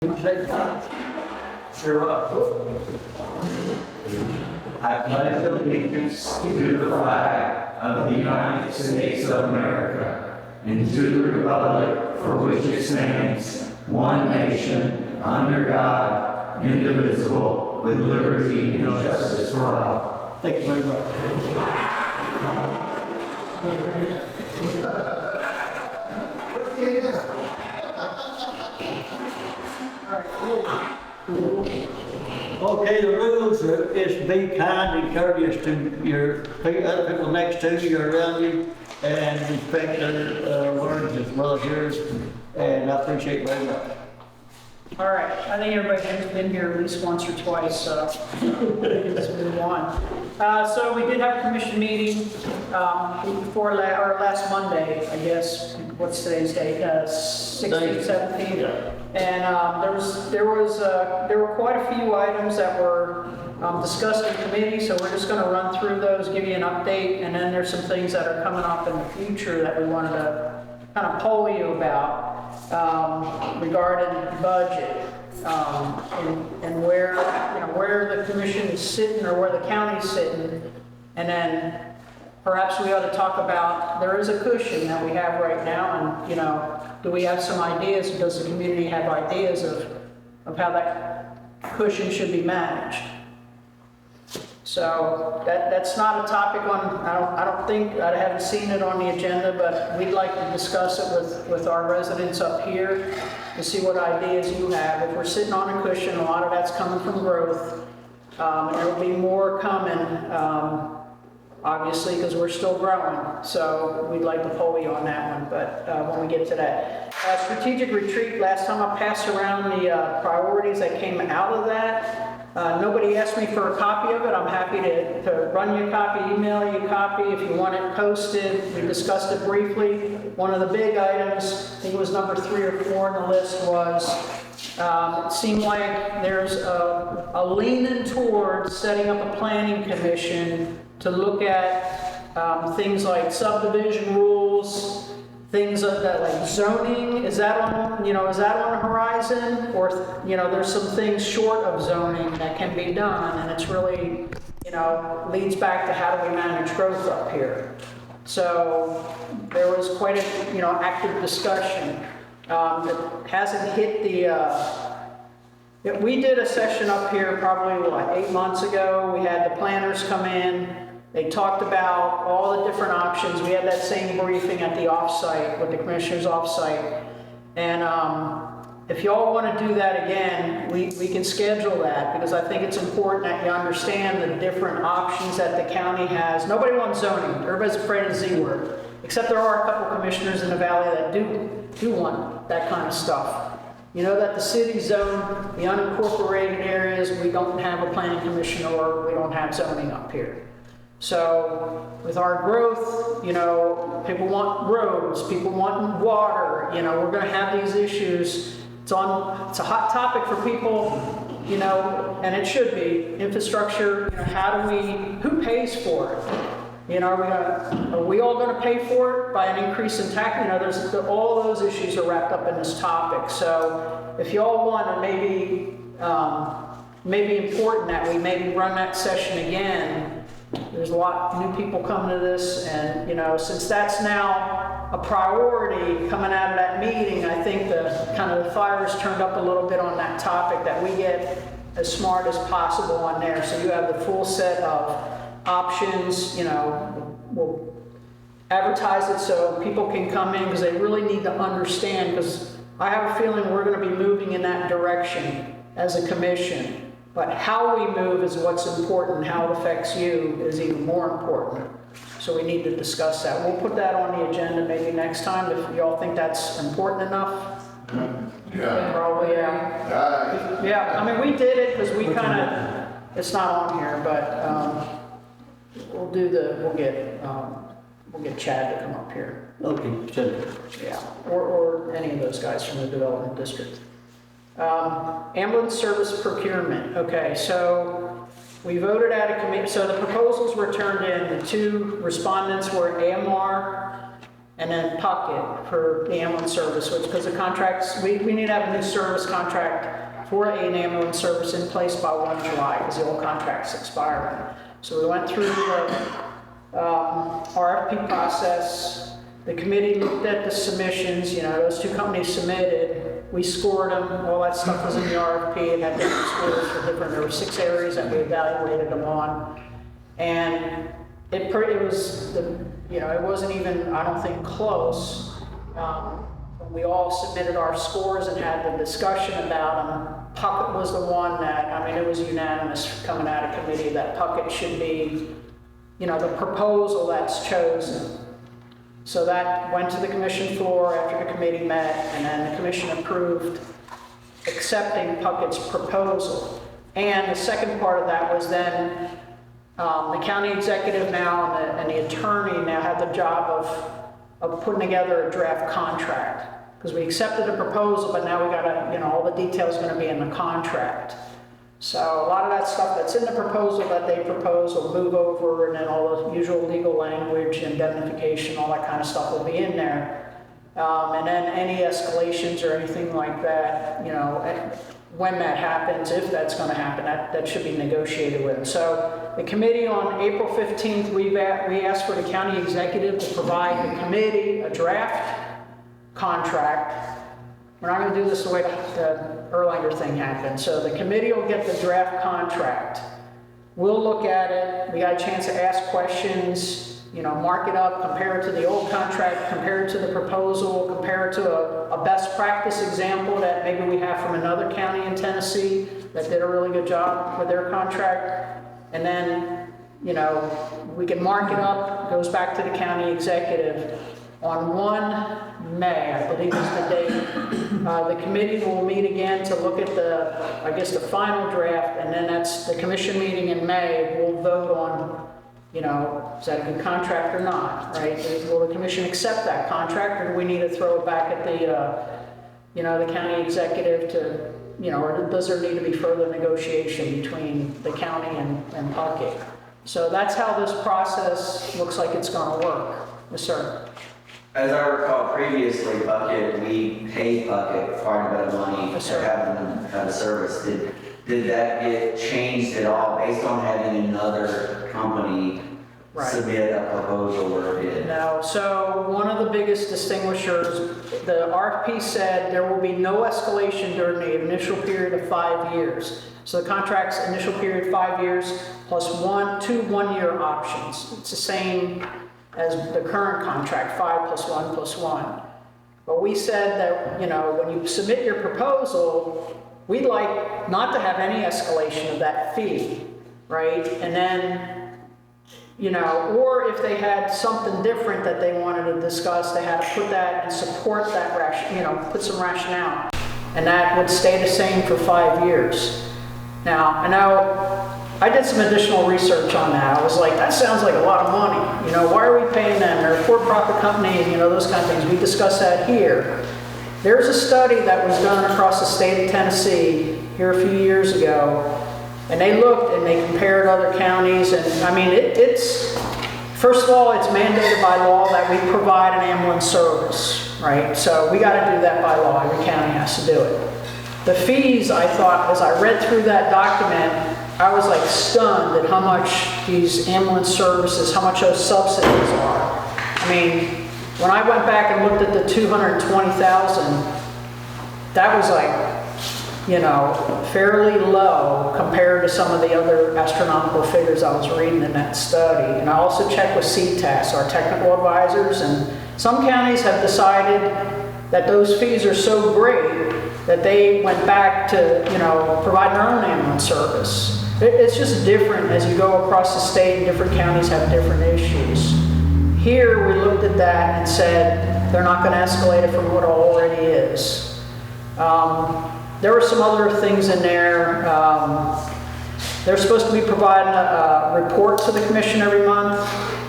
Sure up. I pledge allegiance to the flag of the United States of America and to the republic for which it stands, one nation, under God, indivisible, with liberty and justice for all. Thank you very much. Okay, the rules is to be kind and courteous to your other people next to you, around you, and respect their words as well as yours, and I appreciate it very much. All right, I think everybody has been here at least once or twice, so let's move on. So we did have a commission meeting before last Monday, I guess. What's today's date? 16th, 17th. And there were quite a few items that were discussed in committee, so we're just going to run through those, give you an update, and then there's some things that are coming up in the future that we wanted to kind of poll you about regarding budget and where the commission is sitting or where the county's sitting, and then perhaps we ought to talk about, there is a cushion that we have right now, and do we have some ideas? Does the community have ideas of how that cushion should be managed? So that's not a topic on, I don't think, I haven't seen it on the agenda, but we'd like to discuss it with our residents up here to see what ideas you have. If we're sitting on a cushion, a lot of that's coming from growth. There will be more coming, obviously, because we're still growing. So we'd like to poll you on that one, but when we get to that. Strategic retreat, last time I passed around the priorities that came out of that. Nobody asked me for a copy of it. I'm happy to run you a copy, email you a copy if you want it posted. We discussed it briefly. One of the big items, I think it was number 3 or 4 on the list, was it seemed like there's a leaning towards setting up a planning commission to look at things like subdivision rules, things that like zoning. Is that on the horizon? Or there's some things short of zoning that can be done, and it's really leads back to how do we manage growth up here. So there was quite a active discussion. It hasn't hit the. We did a session up here probably 8 months ago. We had the planners come in. They talked about all the different options. We had that same briefing at the offsite with the commissioners offsite. And if y'all want to do that again, we can schedule that, because I think it's important that you understand the different options that the county has. Nobody wants zoning. Everybody's afraid of the Z word, except there are a couple commissioners in the valley that do want that kind of stuff. You know that the city zone, the unincorporated areas, we don't have a planning commission or we don't have zoning up here. So with our growth, people want roads, people want water, we're going to have these issues. It's a hot topic for people, and it should be. Infrastructure, who pays for it? Are we all going to pay for it by an increase in tax? There's all those issues are wrapped up in this topic. So if y'all want to maybe important that we maybe run that session again. There's a lot of new people coming to this, and since that's now a priority coming out of that meeting, I think the fire's turned up a little bit on that topic, that we get as smart as possible on there. So you have the full set of options. We'll advertise it so people can come in, because they really need to understand, because I have a feeling we're going to be moving in that direction as a commission. But how we move is what's important. How it affects you is even more important. So we need to discuss that. We'll put that on the agenda maybe next time if y'all think that's important enough. Yeah. Probably, yeah. Yeah, we did it because we it's not on here, but we'll get Chad to come up here. Okay, sure. Yeah, or any of those guys from the development district. Ambulance service procurement. Okay, so we voted at a committee. So the proposals were turned in. The 2 respondents were AMR and then Puckett for the ambulance service, which, because the contracts, we need to have a new service contract for an ambulance service in place by 1 July, because the old contract's expiring. So we went through the RFP process. The committee looked at the submissions, you know, those two companies submitted, we scored them, all that stuff was in the RFP, it had different scores for different, there were 6 areas that we evaluated them on. And it was, you know, it wasn't even, I don't think, close. When we all submitted our scores and had the discussion about them, Puckett was the one that, I mean, it was unanimous coming out of committee that Puckett should be, you know, the proposal that's chosen. So that went to the commission floor after the committee met, and then the commission approved accepting Puckett's proposal. And the second part of that was then the county executive now and the attorney now have the job of putting together a draft contract. Because we accepted the proposal, but now we gotta, you know, all the details are gonna be in the contract. So a lot of that stuff that's in the proposal that they propose will move over, and then all the usual legal language, indemnification, all that kind of stuff will be in there. And then any escalations or anything like that, you know, when that happens, if that's going to happen, that should be negotiated with. So the committee on April 15th, we asked for the county executive to provide the committee a draft contract. We're not going to do this the way the Erlanger thing happened. So the committee will get the draft contract. We'll look at it. We got a chance to ask questions, you know, mark it up, compare it to the old contract, compare it to the proposal, compare it to a best practice example that maybe we have from another county in Tennessee that did a really good job with their contract. And then, you know, we can mark it up, goes back to the county executive. On 1 May, I believe is the date, the committee will meet again to look at I guess the final draft, and then that's the commission meeting in May. We'll vote on, you know, is that a good contract or not, right? Will the commission accept that contract, or do we need to throw it back at the, you know, the county executive to, you know, or does there need to be further negotiation between the county and Puckett? So that's how this process looks like it's going to work. Yes, sir. As I recall previously, Puckett, we paid Puckett quite a bit of money Yes, for sir. having them have a service. Did that get changed at all based on having another company Right. submit a proposal or bid? No, so one of the biggest distinguishers, the RFP said there will be no escalation during the initial period of 5 years. So the contract's initial period 5 years plus 2 one-year options. It's the same as the current contract, 5 + 1 + 1. But we said that, you know, when you submit your proposal, we'd like not to have any escalation of that fee, right? And then, you know, or if they had something different that they wanted to discuss, they had to put that and support that, you know, put some rationale. And that would stay the same for 5 years. Now, I know I did some additional research on that. I was like, that sounds like a lot of money. You know, why are we paying them? They're a for-profit company, you know, those kind of things. We discussed that here. There's a study that was done across the state of Tennessee here a few years ago, and they looked and they compared other counties. And I mean, it's first of all, it's mandated by law that we provide an ambulance service, right? So we got to do that by law. Every county has to do it. The fees, I thought, as I read through that document, I was like stunned at how much these ambulance services, how much those subsidies are. I mean, when I went back and looked at the 220,000, that was like, you know, fairly low compared to some of the other astronomical figures I was reading in that study. And I also checked with CTAS, our technical advisors, and some counties have decided that those fees are so great that they went back to, you know, provide their own ambulance service. It's just different as you go across the state, and different counties have different issues. Here, we looked at that and said, they're not gonna escalate it from what it already is. There were some other things in there. They're supposed to be providing a report to the commission every month.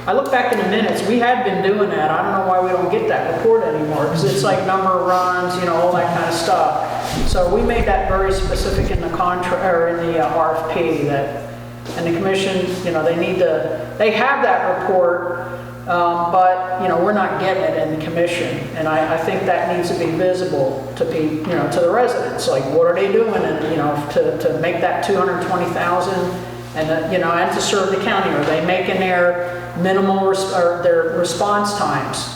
I look back in the minutes, we had been doing that. I don't know why we don't get that report anymore, because it's like number of runs, you know, all that kind of stuff. So we made that very specific in the contract, or in the RFP, that, and the commission, you know, they have that report, But, you know, we're not getting it in the commission. And I think that needs to be visible to to the residents. Like, what are they doing, and, you know, to make that 220,000 and, you know, and to serve the county? Are they making their minimal, or their response times?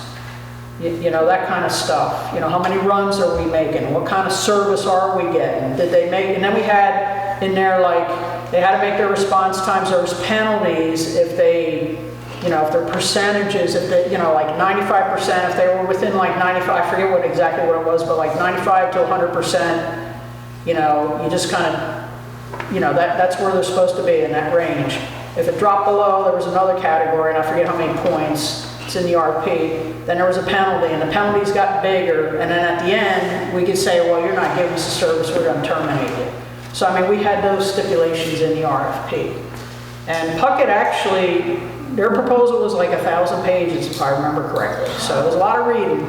You know, that kind of stuff. You know, how many runs are we making? What kind of service are we getting? Did they make, and then we had in there, like, they had to make their response times. There was penalties if they, you know, if their percentages, if they, you know, like 95%, if they were within like 95, I forget exactly what it was, but like 95 to 100%, you know, you just kind of, you know, that's where they're supposed to be, in that range. If it dropped below, there was another category, and I forget how many points. It's in the RP. Then there was a penalty, and the penalties got bigger. And then at the end, we could say, well, you're not giving us the service, we're going to terminate it. So, I mean, we had those stipulations in the RFP. And Puckett actually, their proposal was like 1,000 pages, if I remember correctly. So it was a lot of reading.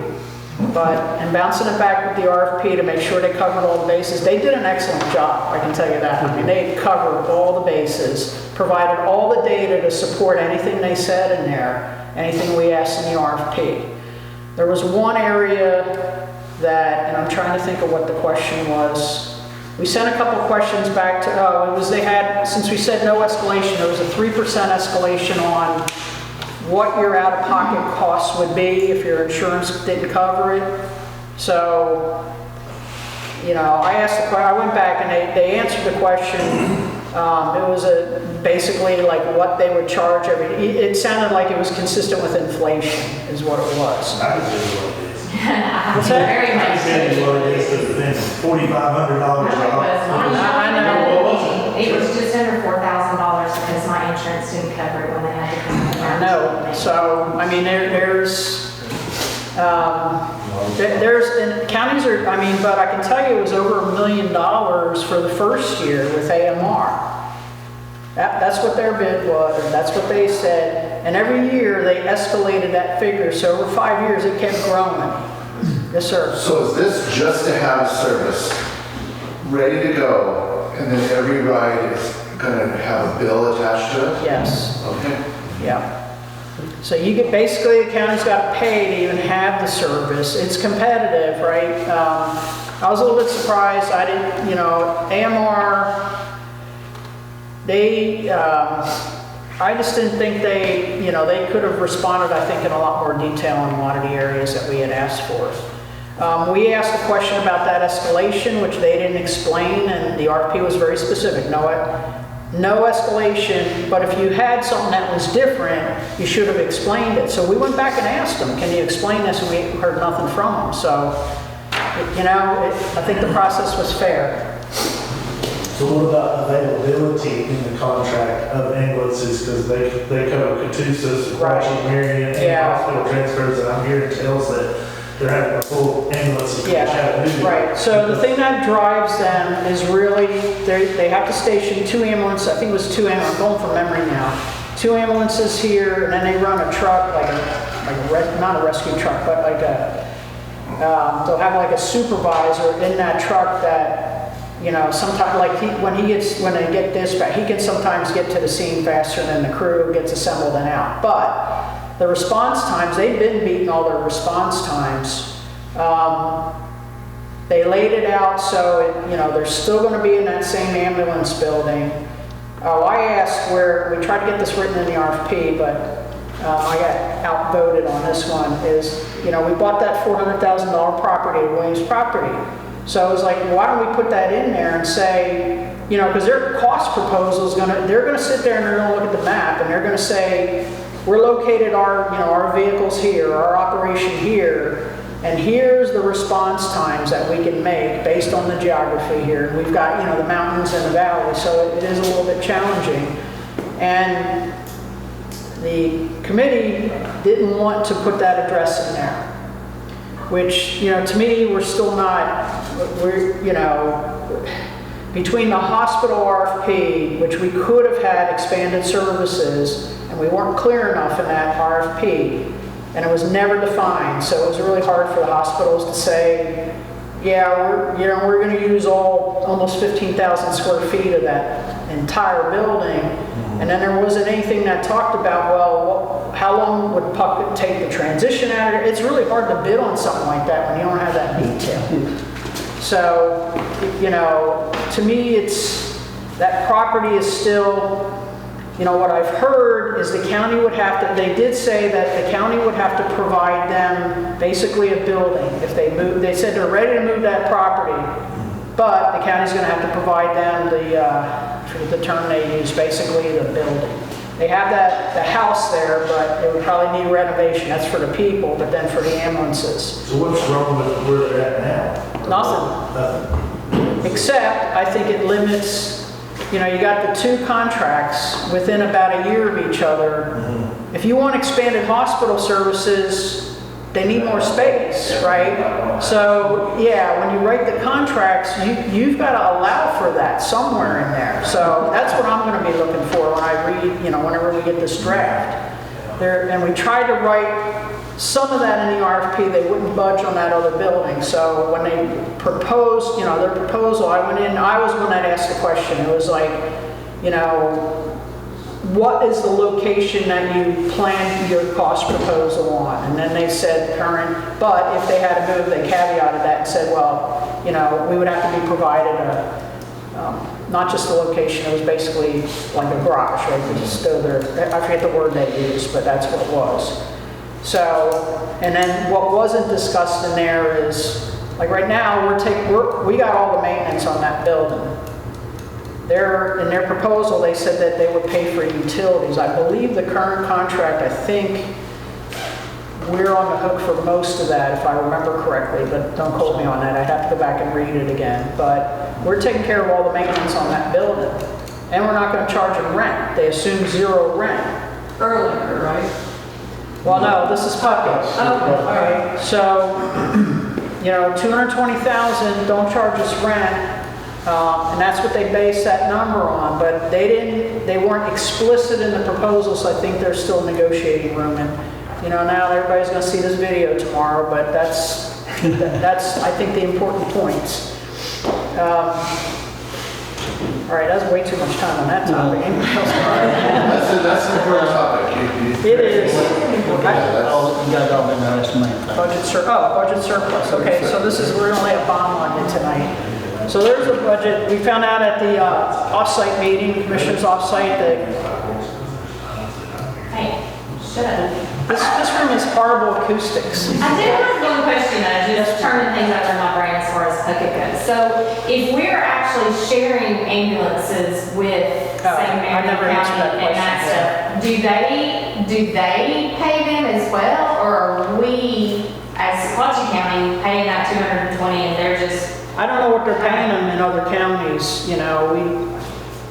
But, and bouncing it back with the RFP to make sure they covered all the bases, they did an excellent job, I can tell you that. I mean, they covered all the bases, provided all the data to support anything they said in there, anything we asked in the RFP. There was one area that, and I'm trying to think of what the question was. We sent a couple questions back to, it was they had, since we said no escalation, there was a 3% escalation on what your out-of-pocket costs would be if your insurance didn't cover it. So, you know, I asked the question, I went back and they answered the question. It was basically like what they would charge it sounded like it was consistent with inflation, is what it was. I can tell you what it is. What's that? Very I can much. tell you what it is, because it's $4,500 I know. It was just under $4,000 because my insurance didn't cover it when they had to come in. I know. So, I mean, and counties are, I mean, but I can tell you it was over $1 million for the first year with AMR. That's what their bid was, and that's what they said. And every year they escalated that figure. So over 5 years it kept growing. Yes, sir. So is this just to have service ready to go, and then every ride is going to have a bill attached to it? Yes. Okay. Yeah. So you get, basically the county's got to pay to even have the service. It's competitive, right? I was a little bit surprised. I didn't, you know, AMR, I just didn't think they, you know, they could have responded, I think, in a lot more detail in a lot of the areas that we had asked for. We asked a question about that escalation, which they didn't explain, and the RFP was very specific. No escalation, but if you had something that was different, you should have explained it. So we went back and asked them, can you explain this? And we heard nothing from them. So, you know, I think the process was fair. So what about availability in the contract of ambulances? Because they cover Catoosa, Sequatchie, Marion, and Yeah. hospital transfers, and I'm hearing tales that they're having a full ambulance in Yeah, Chattanooga. right. So the thing that drives them is really, they have to station 2 ambulances, I think it was 2 ambulances, I'm going from memory now. 2 ambulances here, and then they run a truck, not a rescue truck, but like they'll have like a supervisor in that truck that, you know, sometimes, like when they get dispatched, he can sometimes get to the scene faster than the crew gets assembled and out. But the response times, they've been beating all their response times. They laid it out so, you know, they're still going to be in that same ambulance building. I asked where, we tried to get this written in the RFP, but I got outvoted on this one, is, you know, we bought that $400,000 property, Williams property. So I was like, why don't we put that in there and say, you know, because their cost proposal is they're going to sit there and they're going to look at the map and they're going to say, we're located our vehicles here, our operation here, and here's the response times that we can make based on the geography here. And we've got, you know, the mountains and the valley, so it is a little bit challenging. And the committee didn't want to put that address in there, which, you know, to me, you know, between the hospital RFP, which we could have had expanded services, and we weren't clear enough in that RFP, and it was never defined, so it was really hard for the hospitals to say, yeah, we're going to use almost 15,000 square feet of that entire building. And then there wasn't anything that talked about, well, how long would Puckett take the transition out of it? It's really hard to bid on something like that when you don't have that detail. So, you know, to me, that property is still, you know, what I've heard is the county would have to, they did say that the county would have to provide them basically a building if they move. They said they're ready to move that property, but the county's going to have to provide them the term they use, basically the building. They have the house there, but it would probably need renovation. That's for the people, but then for the ambulances. So what's wrong with where they're at now? Nothing. Except, I think it limits, you know, you got the two contracts within about a year of each other. If you want expanded hospital services, they need more space, right? So, yeah, when you write the contracts, you've got to allow for that somewhere in there. So that's what I'm going to be looking for when I read, you know, whenever we get this draft. And we tried to write some of that in the RFP. They wouldn't budge on that other building. So when they proposed, you know, their proposal, I went in, I was the one that asked the question. It was like, you know, what is the location that you plan your cost proposal on? And then they said current, but if they had to move, they caveated that and said, well, you know, we would have to be provided not just the location, it was basically like a garage, right? They just stood there, I forget the word they used, but that's what it was. So, and then what wasn't discussed in there is, like right now, we got all the maintenance on that building. In their proposal, they said that they would pay for utilities. I believe the current contract, I think we're on the hook for most of that, if I remember correctly, but don't quote me on that. I'd have to go back and read it again. But we're taking care of all the maintenance on that building. And we're not going to charge them rent. They assume zero rent. Earlier, right? Well, no, this is Puckett. Okay, all right. So, you know, $220,000, don't charge us rent. And that's what they base that number on, but they weren't explicit in the proposal, so I think there's still negotiating room. And, you know, now everybody's going to see this video tomorrow, but that's I think, the important points. All right, that's way too much time on that topic. Anybody else? That's an important topic. It is. You got all in there last night. Budget surplus. Okay, so we're going to lay a bomb on you tonight. So there's a budget. We found out at the off-site meeting, commissioners off-site, that Hey, shut up. this room is horrible acoustics. I did have one question though, just turning things over in my brain as far as Puckett goes. So if we're actually sharing ambulances with, say, I never Marion answered that County and that question, stuff, do they pay them as well? Or are we, as Sequatchie County, paying that 220 and they're just... I don't know what they're paying them in other counties, you know,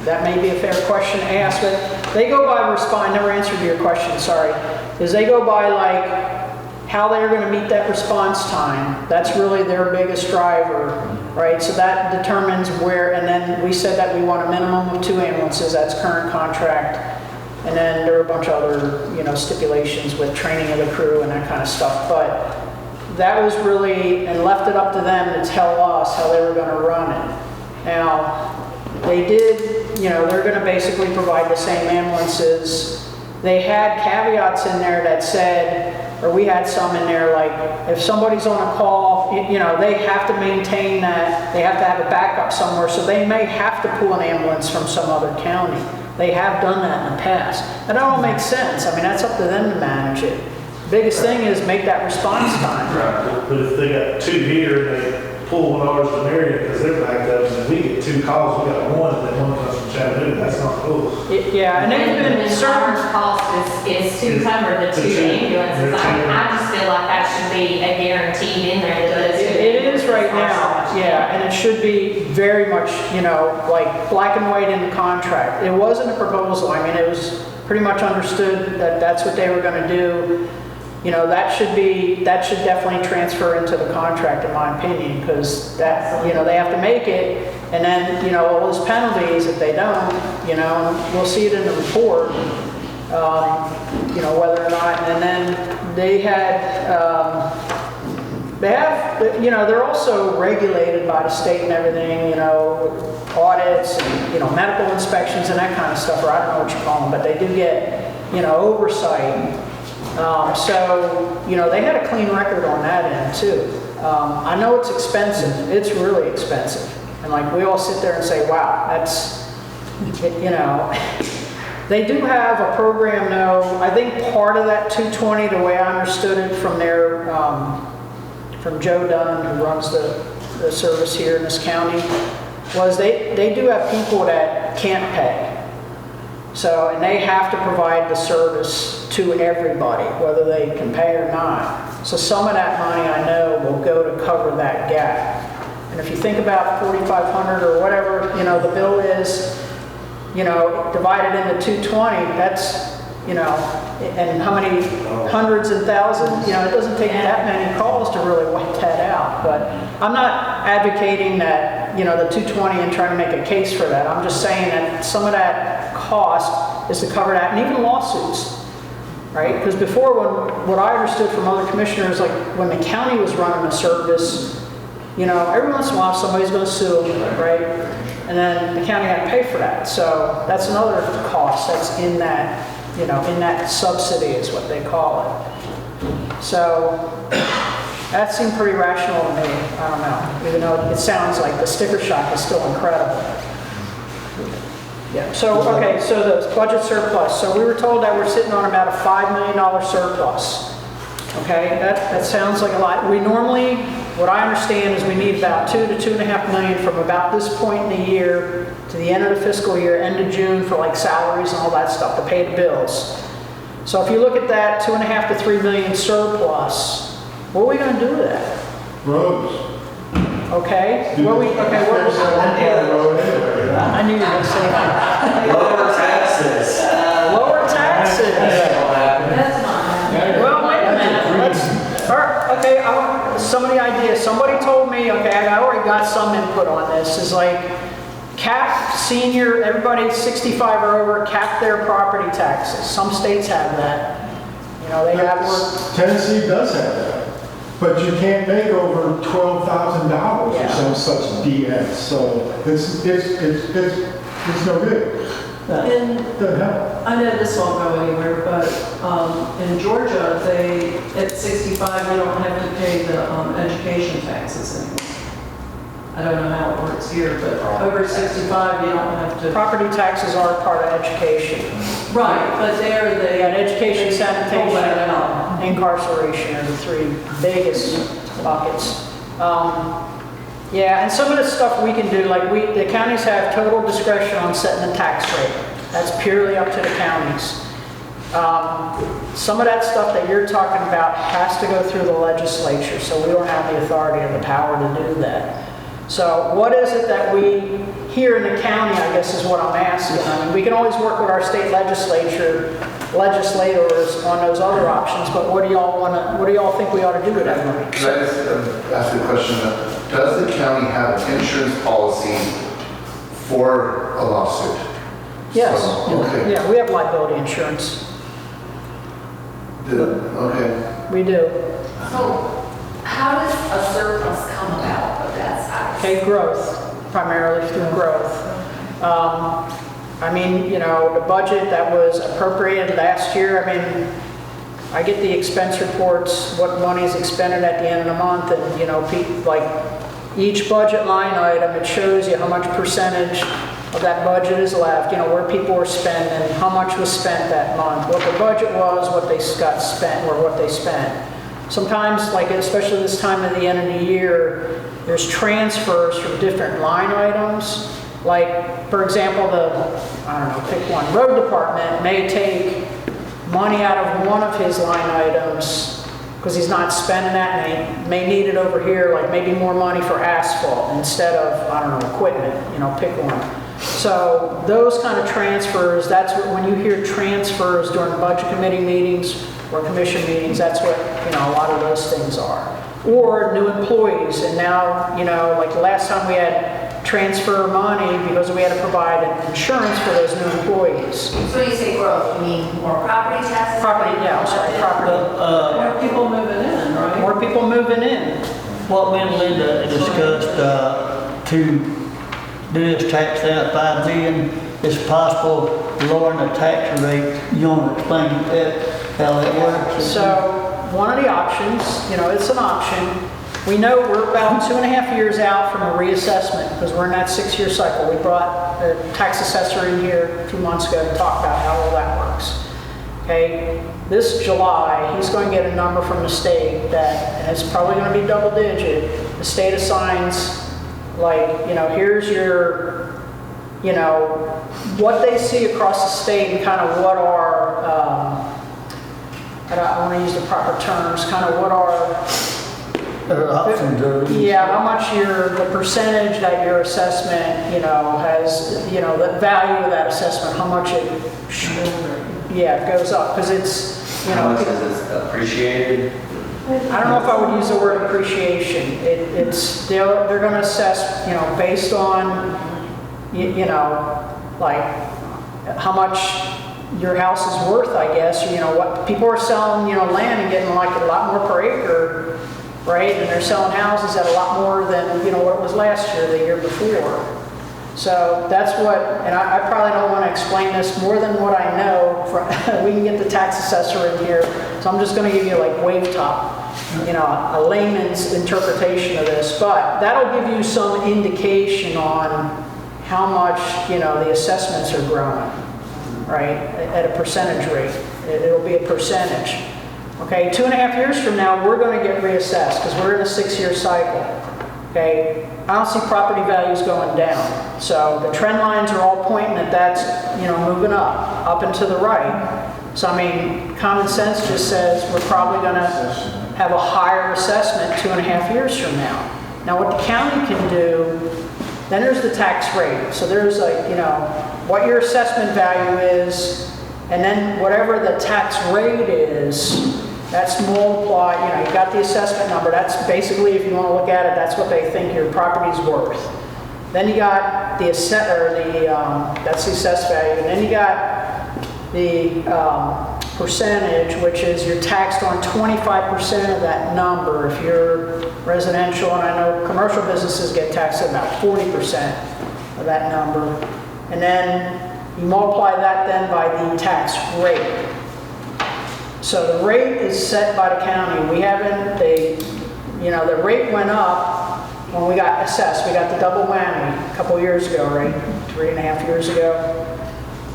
that may be a fair question to ask, but they go by I never answered your question, sorry, is they go by like how they're going to meet that response time. That's really their biggest driver, right? So that determines where, and then we said that we want a minimum of 2 ambulances, that's current contract, and then there are a bunch of other, you know, stipulations with training of the crew and that kind of stuff, but that was really, and left it up to them to tell us how they were going to run it. Now, they did, you know, they're going to basically provide the same ambulances. They had caveats in there that said, or we had some in there, like, if somebody's on a call, you know, they have to maintain that, they have to have a backup somewhere, so they may have to pull an ambulance from some other county. They have done that in the past. And that all makes sense. I mean, that's up to them to manage it. Biggest thing is make that response time. Right, but if they got 2 here, they pull one ours to Marion because they're backed up, and we get 2 calls, we got 1, and then 1 comes from Chattanooga, that's not cool. Yeah, and they've been certain. Insurance cost is to cover the 2 ambulances. I just feel like that should be a guaranteed in there. That It is right now, yeah, and it should be very much, you know, like black and white in the contract. It wasn't a proposal. I mean, it was pretty much understood that that's what they were going to do. You know, that should definitely transfer into the contract, in my opinion, because that, you know, they have to make it, and then, you know, all those penalties if they don't, you know, we'll see it in the report, you know, whether or not, and then they had, They have, you know, they're also regulated by the state and everything, you know, audits and, you know, medical inspections and that kind of stuff, or I don't know what you call them, but they do get, you know, oversight. So, you know, they had a clean record on that end too. I know it's expensive. It's really expensive. And like, we all sit there and say, wow, that's, you know, they do have a program though. I think part of that 220, the way I understood it from their, from Joe Dunn, who runs the service here in this county, was they do have people that can't pay. So, and they have to provide the service to everybody, whether they can pay or not. So some of that money I know will go to cover that gap. And if you think about 4,500 or whatever, you know, the bill is, you know, divided into 220, that's, you know, and how many hundreds and thousands, you know, it doesn't take that many calls to really wipe that out. But I'm not advocating that, you know, the 220 and trying to make a case for that. I'm just saying that some of that cost is to cover that, and even lawsuits, right? Because before, what I understood from other commissioners, like when the county was running a service, you know, every once in a while somebody's going to sue, right? And then the county had to pay for that. So that's another cost that's in that, you know, in that subsidy is what they call it. So that seemed pretty rational to me. I don't know, even though it sounds like the sticker shock is still incredible. Yeah, so, okay, so the budget surplus. So we were told that we're sitting on about a $5 million surplus. Okay, that sounds like a lot. We normally, what I understand is we need about $2 to $2.5 million from about this point in the year to the end of the fiscal year, end of June, for like salaries and all that stuff to pay the bills. So if you look at that $2.5 to $3 million surplus, what are we going to do with that? Roads. Okay, what we, okay, what was I knew you were going to say that. Lower taxes. Lower taxes. That's not happening. Well, wait a minute. Okay, some of the ideas. Somebody told me, okay, I already got some input on this, is like cap senior, everybody 65 or over, cap their property taxes. Some states have that. You know, they have work. Tennessee does have that. But you can't make over $12,000 Yeah. for some such BS. So it's no good. And Doesn't help. I know this won't go anywhere, but in Georgia, at 65, you don't have to pay the education taxes anymore. I don't know how it works here, but over 65, you don't have to. Property taxes are part of education. Right, but there they. You got education, sanitation, pull that out. and incarceration are the three biggest buckets. Yeah, and some of the stuff we can do, like the counties have total discretion on setting the tax rate. That's purely up to the counties. Some of that stuff that you're talking about has to go through the legislature, so we don't have the authority or the power to do that. So what is it that we, here in the county, I guess is what I'm asking. I mean, we can always work with our state legislators on those other options, but what do y'all think we ought to do with that money? Can I just ask you a question? Does the county have an insurance policy for a lawsuit? Yes. So, okay. Yeah, we have liability insurance. Okay. We do. So how does a surplus come about of that size? Okay, growth, primarily through growth. I mean, you know, the budget that was appropriated last year, I mean, I get the expense reports, what money is expended at the end of the month, and, you know, like each budget line item, it shows you how much percentage of that budget is left, you know, where people are spending, how much was spent that month, what the budget was, what they got spent, or what they spent. Sometimes, like especially this time of the end of the year, there's transfers from different line items. Like, for example, I don't know, pick one, road department may take money out of one of his line items because he's not spending that, and he may need it over here, like maybe more money for asphalt instead of, I don't know, equipment, you know, pick one. So those kind of transfers, that's what, when you hear transfers during budget committee meetings or commission meetings, that's what, you know, a lot of those things are. Or new employees, and now, you know, like the last time we had transfer money because we had to provide insurance for those new employees. So when you say growth, you mean more property taxes? Property, yeah, I'm sorry, property. More people moving in, right? More more people moving in. What me and Linda discussed, to do this tax down at 5 million, it's possible lowering the tax rate. You want to explain that, how that works? So one of the options, it's an option. We know we're about 2.5 years out from a reassessment because we're in that 6-year cycle. We brought the tax assessor in here a few months ago to talk about how all that works. Okay, this July, he's going to get a number from the state that, and it's probably going to be double digit. The state assigns, like, here's your, what they see across the state and kind of what are, I want to use the proper terms, kind of what are, Options are. yeah, how much the percentage that your assessment, has, the value of that assessment, how much it, goes up, because it's, How much is it appreciated? I don't know if I would use the word appreciation. They're going to assess, based on, like how much your house is worth, I guess. What people are selling, land and getting like a lot more per acre, right? And they're selling houses at a lot more than, what it was last year, the year before. So that's what, and I probably don't want to explain this more than what I know. We can get the tax assessor in here. So I'm just going to give you like wave top, a layman's interpretation of this. But that'll give you some indication on how much, the assessments are growing, right? At a percentage rate. It'll be a percentage. Okay, 2.5 years from now, we're going to get reassessed because we're in a 6-year cycle. Okay, I don't see property values going down. So the trend lines are all pointing at that's, moving up and to the right. So, common sense just says we're probably going to have a higher assessment 2.5 years from now. Now, what the county can do, then there's the tax rate. So there's like, what your assessment value is, and then whatever the tax rate is, that's multiplied, you got the assessment number. That's basically, if you want to look at it, that's what they think your property's worth. Then you got the that's the assessed value. And then you got the percentage, which is you're taxed on 25% of that number. If you're residential, and I know commercial businesses get taxed at about 40% of that number. And then you multiply that then by the tax rate. So the rate is set by the county. We haven't, the rate went up when we got assessed. We got the double whammy a couple years ago, right? 3.5 years ago.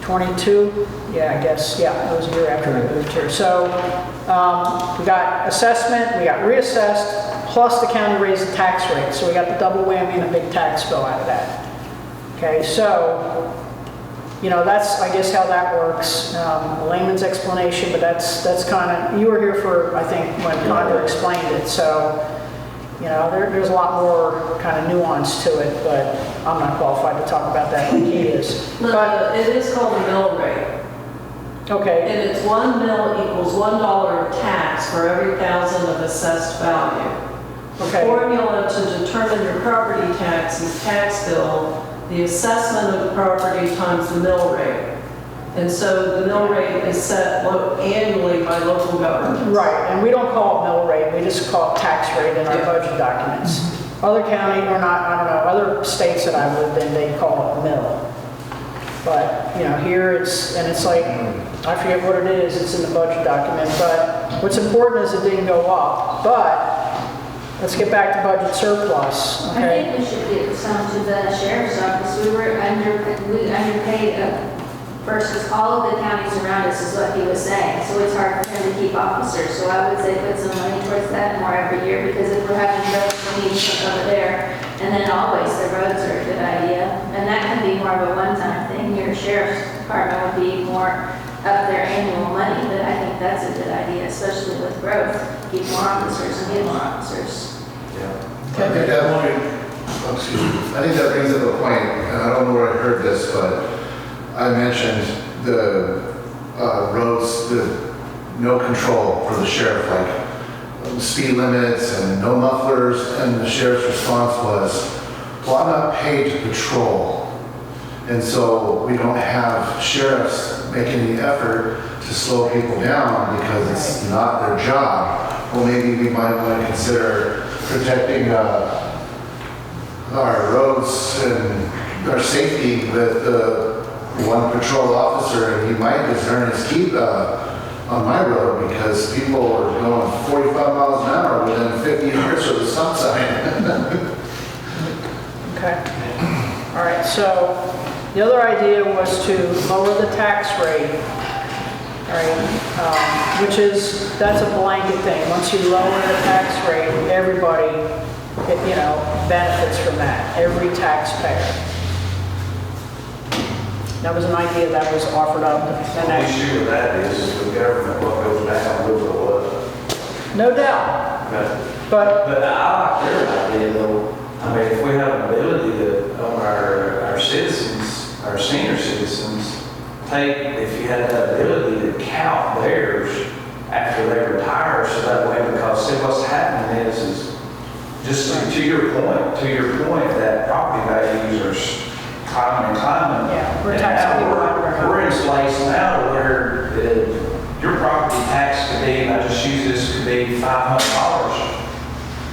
22? Yeah, I guess, yeah, it was a year after we moved here. So we got assessment, we got reassessed, plus the county raised the tax rate. So we got the double whammy and a big tax bill out of that. Okay, so that's, I guess, how that works. A layman's explanation, but that's kind of, you were here for, I think, when Condor explained it. So, there's a lot more kind of nuance to it, but I'm not qualified to talk about that like he is. But it is called a mill rate. Okay. And it's 1 mill equals $1 of tax for every 1,000 of assessed value. Okay. The formula to determine your property tax is tax bill, the assessment of the property times the mill rate. And so the mill rate is set annually by local governments. Right, and we don't call it mill rate, we just call it tax rate in our budget documents. Other county, or not, I don't know, other states that I've lived in, they call it mill. But, here it's like, I forget what it is, it's in the budget document, but what's important is it didn't go up. But let's get back to budget surplus, okay? I think we should get some to the sheriff's office. We underpaid versus all of the counties around us is what he was saying. So it's hard for him to keep officers. So I would say put some money towards that more every year, because if we're having roads, we need some over there. And then always the roads are a good idea. And that can be more of a one-time thing. Your sheriff's department would be more up their annual money, but I think that's a good idea, especially with growth. Keep more officers and get more officers. I think that brings up a point, and I don't know where I heard this, but I mentioned the roads, the no control for the sheriff, like speed limits and no mufflers, and the sheriff's response was, well, I'm not paid to patrol. And so we don't have sheriffs making the effort to slow people down because it's not their job. well, maybe we might want to consider protecting our roads and our safety with one patrol officer, and he might just earn his keep on my road because people are going 45 miles an hour within 50 yards of the stop sign. Okay. All right, so the other idea was to lower the tax rate, all right, which is, that's a blanket thing. Once you lower the tax rate, everybody, benefits from that, every taxpayer. That was an idea that was offered up. The issue with that is the government, what goes down will go up. No doubt, but But I like their idea though. I mean, if we have an ability to, our citizens, our senior citizens, if you had that ability to count theirs after they retire, so that way, because see what's happening is just to your point, that property values are climbing and climbing. Yeah, we're And taxing now people out of their homes. We're in a place now where your property tax could be, and I just use this, could be $500.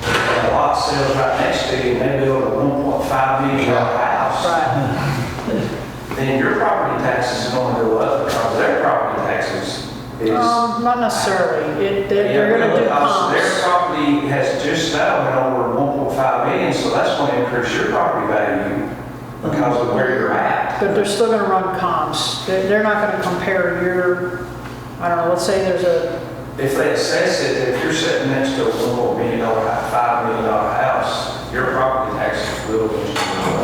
And a lot sells right next to you, and they build a $1.5 million house. right. Then your property taxes are going to go up because their property taxes is. Not necessarily. They're going to do Their comps. property has just now went over 1.5 million, so that's going to increase your property value because of where you're at. But they're still going to run comps. They're not going to compare your, I don't know, let's say there's a, If they assess it, if you're sitting next to a $1 million, $5 million house, your property taxes will be.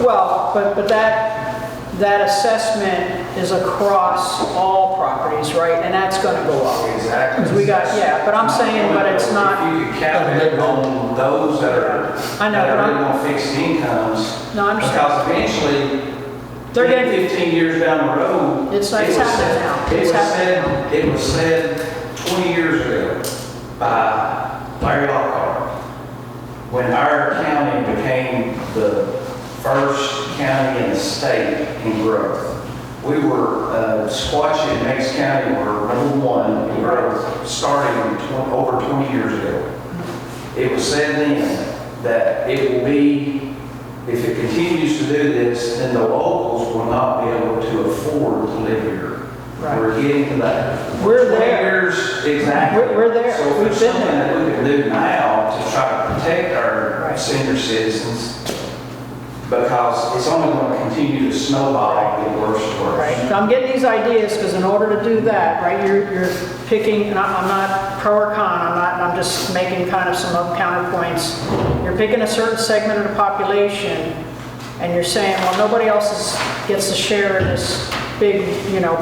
well, but that assessment is across all properties, right? And that's going to go up. Exactly. 'Cause we got, yeah, but I'm saying, but it's not, If you could calculate on those that are, I know, that but are I'm- living on fixed incomes. No, I understand. Because eventually, They're getting- 15 years down the road. It's it was happening said- now. It It's was happening said, it was said 20 years ago by Larry Lockhart, when our county became the first county in the state in growth. We were, Sequatchie and Meigs County were #1 in growth, starting over 20 years ago. It was said then that it will be, if it continues to do this, then the locals will not be able to afford to live here. Right. We're getting to that. We're 20 there. years, exactly. We're there. So if We've there's been something there. that we can do now to try to protect our Right. senior citizens, because it's only going to continue to snowball and get worse and worse. right? So I'm getting these ideas because in order to do that, right, you're picking, and I'm not pro or con, I'm just making kind of some counterpoints. You're picking a certain segment of the population and you're saying, well, nobody else gets to share in this big,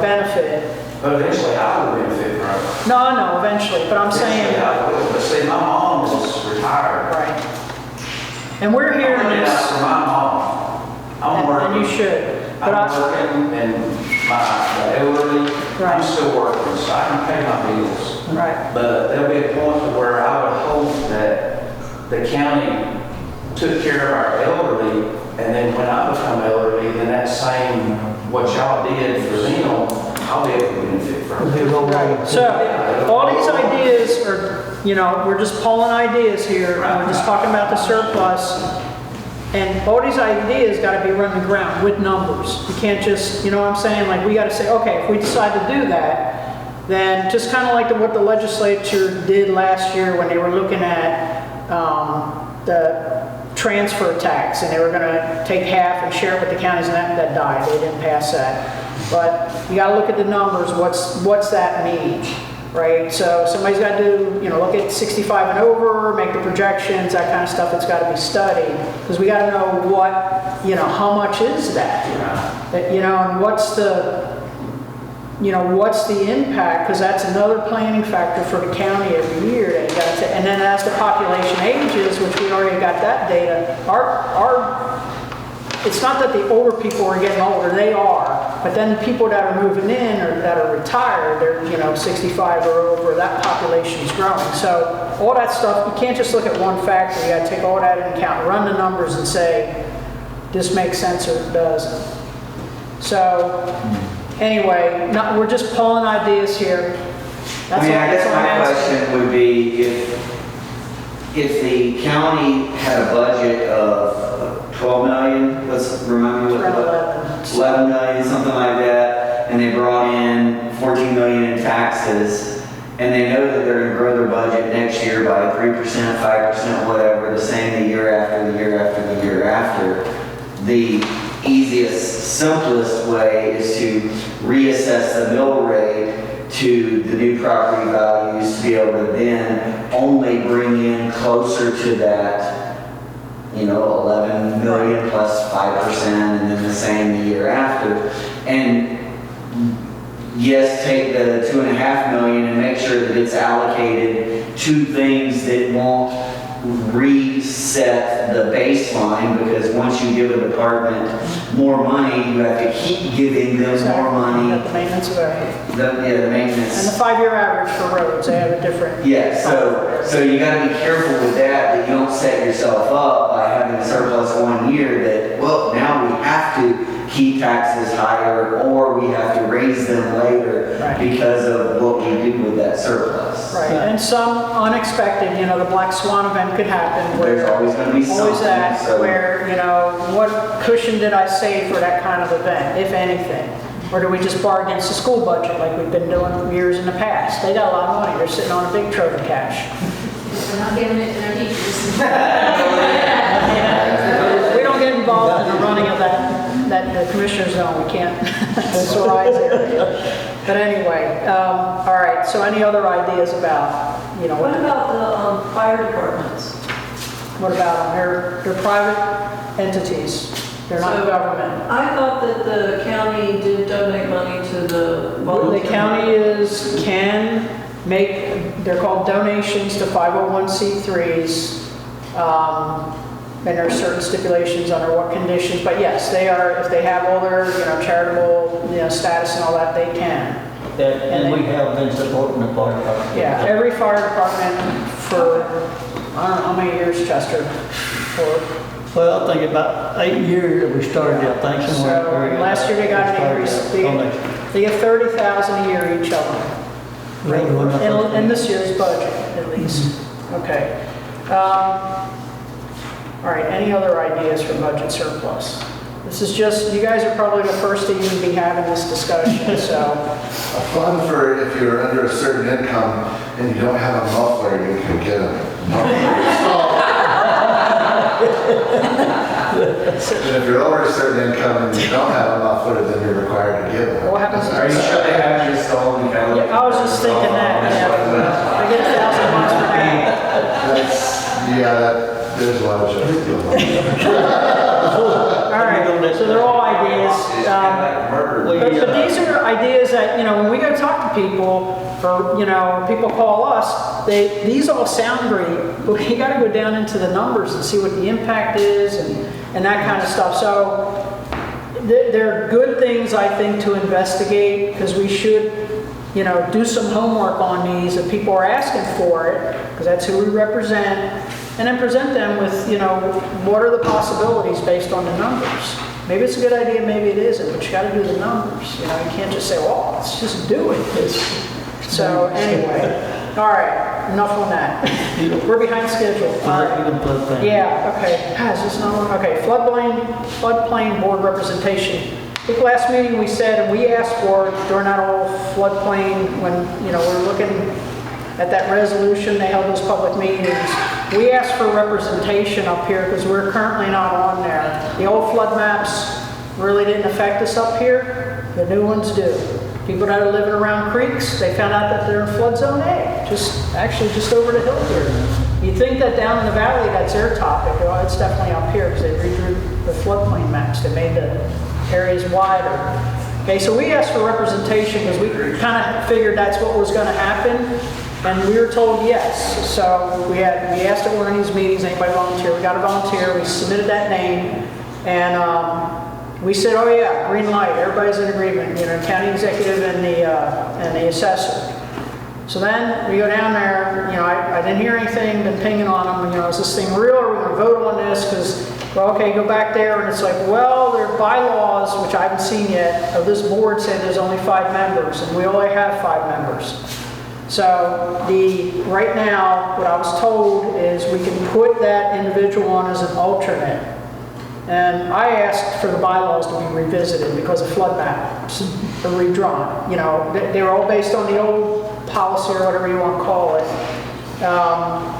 benefit. But eventually I will benefit from it. No, I know, eventually, but I'm saying, Eventually I will. But see, my mom is retired. right. And we're I'm hearing looking out this, for my mom. I'm working. and you should, but I'm working and the elderly, Right. I'm still working, so I can pay my bills. right, But there'll be a point to where I would hope that the county took care of our elderly, and then when I become elderly, then that same, what y'all did for them, I'll be able to benefit from it. right. So, all these ideas are, we're just pulling ideas here, and we're just talking about the surplus. And all these ideas got to be run to ground with numbers. You can't just, you know what I'm saying? Like, we got to say, okay, if we decide to do that, then just kind of like what the legislature did last year when they were looking at the transfer tax, and they were going to take half and share it with the counties, and that died. They didn't pass that. But you got to look at the numbers. What's that mean? Right, so somebody's got to do, look at 65 and over, make the projections, that kind of stuff. It's got to be studied because we got to know what, how much is that, and what's the, what's the impact? Because that's another planning factor for the county every year. That you got to, and then as the population ages, which we already got that data, it's not that the older people are getting older, they are, but then the people that are moving in or that are retired, they're 65 or over, that population's growing. So all that stuff, you can't just look at one factor, you gotta take all that into account, run the numbers and say, this makes sense or it doesn't. So anyway, we're just pulling ideas here. That's I mean, all- I guess that's all I'm my asking. question would be if if the county had a budget of 12 million, let's remember what Around the 11 million, something like that, and they brought in 14 million in taxes, and they know that they're gonna grow their budget next year by 3%, 5%, whatever, the same the year after, the year after, the year after. The easiest, simplest way is to reassess the mill rate to the new property values to be able to then only bring in closer to that, 11 million plus 5%, and then the same the year after. And yes, take the 2.5 million and make sure that it's allocated to things that won't reset the baseline, because once you give a department more money, you have to keep giving them more money. Got the maintenance of everything. The maintenance. And the 5-year average for roads, they have a different. Yeah, so you gotta be careful with that you don't set yourself up by having a surplus 1 year that, well, now we have to keep taxes higher, or we have to raise them later Right. because of what we do with that surplus. Right, and some unexpected, the black swan event could happen. Where There's always gonna be something. Always that, so- where, what cushion did I save for that kind of event, if anything? Or do we just bar against the school budget like we've been doing years in the past? They got a lot of money, they're sitting on a big trove of cash. We're not giving it to their teachers. We don't get involved in the running of the commissioner's zone, we can't, it's a rise area. But anyway, all right, so any other ideas about, What about the fire departments? what about them? They're private entities, they're not So, government. I thought that the county did donate money to the volunteer. The county can make, they're called donations to 501c3s. And there are certain stipulations under what conditions, but yes, they are, if they have all their, charitable, status and all that, they can. And we have been supporting the fire department. Yeah, every fire department for, I don't know how many years, Chester, for. Well, I think about 8 years that we started, I think, somewhere. So last year they got an increase, they get 30,000 a year each of them. In this year's budget, at least. Okay. All right, any other ideas for budget surplus? This is just, you guys are probably the first to even be having this discussion, so. A fund for if you're under a certain income and you don't have a muffler, you can get a muffler. And if you're over a certain income and you don't have a muffler, then you're required to get one. What happens? Are you sure they have it installed in California? Yeah, I was just thinking that, yeah. I get 1,000 bucks for that. There's a lot of jokes. All right, so they're all ideas. But these are ideas that, when we go talk to people, or, people call us, these all sound great, but we got to go down into the numbers and see what the impact is and that kind of stuff. So they're good things, I think, to investigate, because we should, do some homework on these if people are asking for it, because that's who we represent. And then present them with, what are the possibilities based on the numbers? Maybe it's a good idea, maybe it isn't, but you got to do the numbers. You can't just say, well, let's just do it. So anyway, all right, enough on that. We're behind schedule. All right. Yeah, okay. Is this not okay? Floodplain board representation. I think last meeting we said, and we asked for during that whole floodplain when, we're looking at that resolution, they held those public meetings. We asked for representation up here because we're currently not on there. The old flood maps really didn't affect us up here. The new ones do. People that are living around creeks, they found out that they're in flood zone A, just over the hill here. You'd think that down in the valley, that's their topic. Well, it's definitely up here because they redrew the floodplain maps. They made the areas wider. Okay, so we asked for representation because we kind of figured that's what was going to happen. And we were told yes. So we asked at one of these meetings, anybody volunteer? We got a volunteer. We submitted that name, and we said, oh yeah, green light. Everybody's in agreement. County executive and the assessor. So then we go down there. I didn't hear anything. Been pinging on them. Is this thing real? Are we going to vote on this? Because okay, go back there, and it's like, well, there are bylaws, which I haven't seen yet, of this board saying there's only 5 members, and we only have 5 members. So right now, what I was told is we can put that individual on as an alternate. And I asked for the bylaws to be revisited because of flood maps are redrawn. You know, they were all based on the old policy or whatever you want to call it.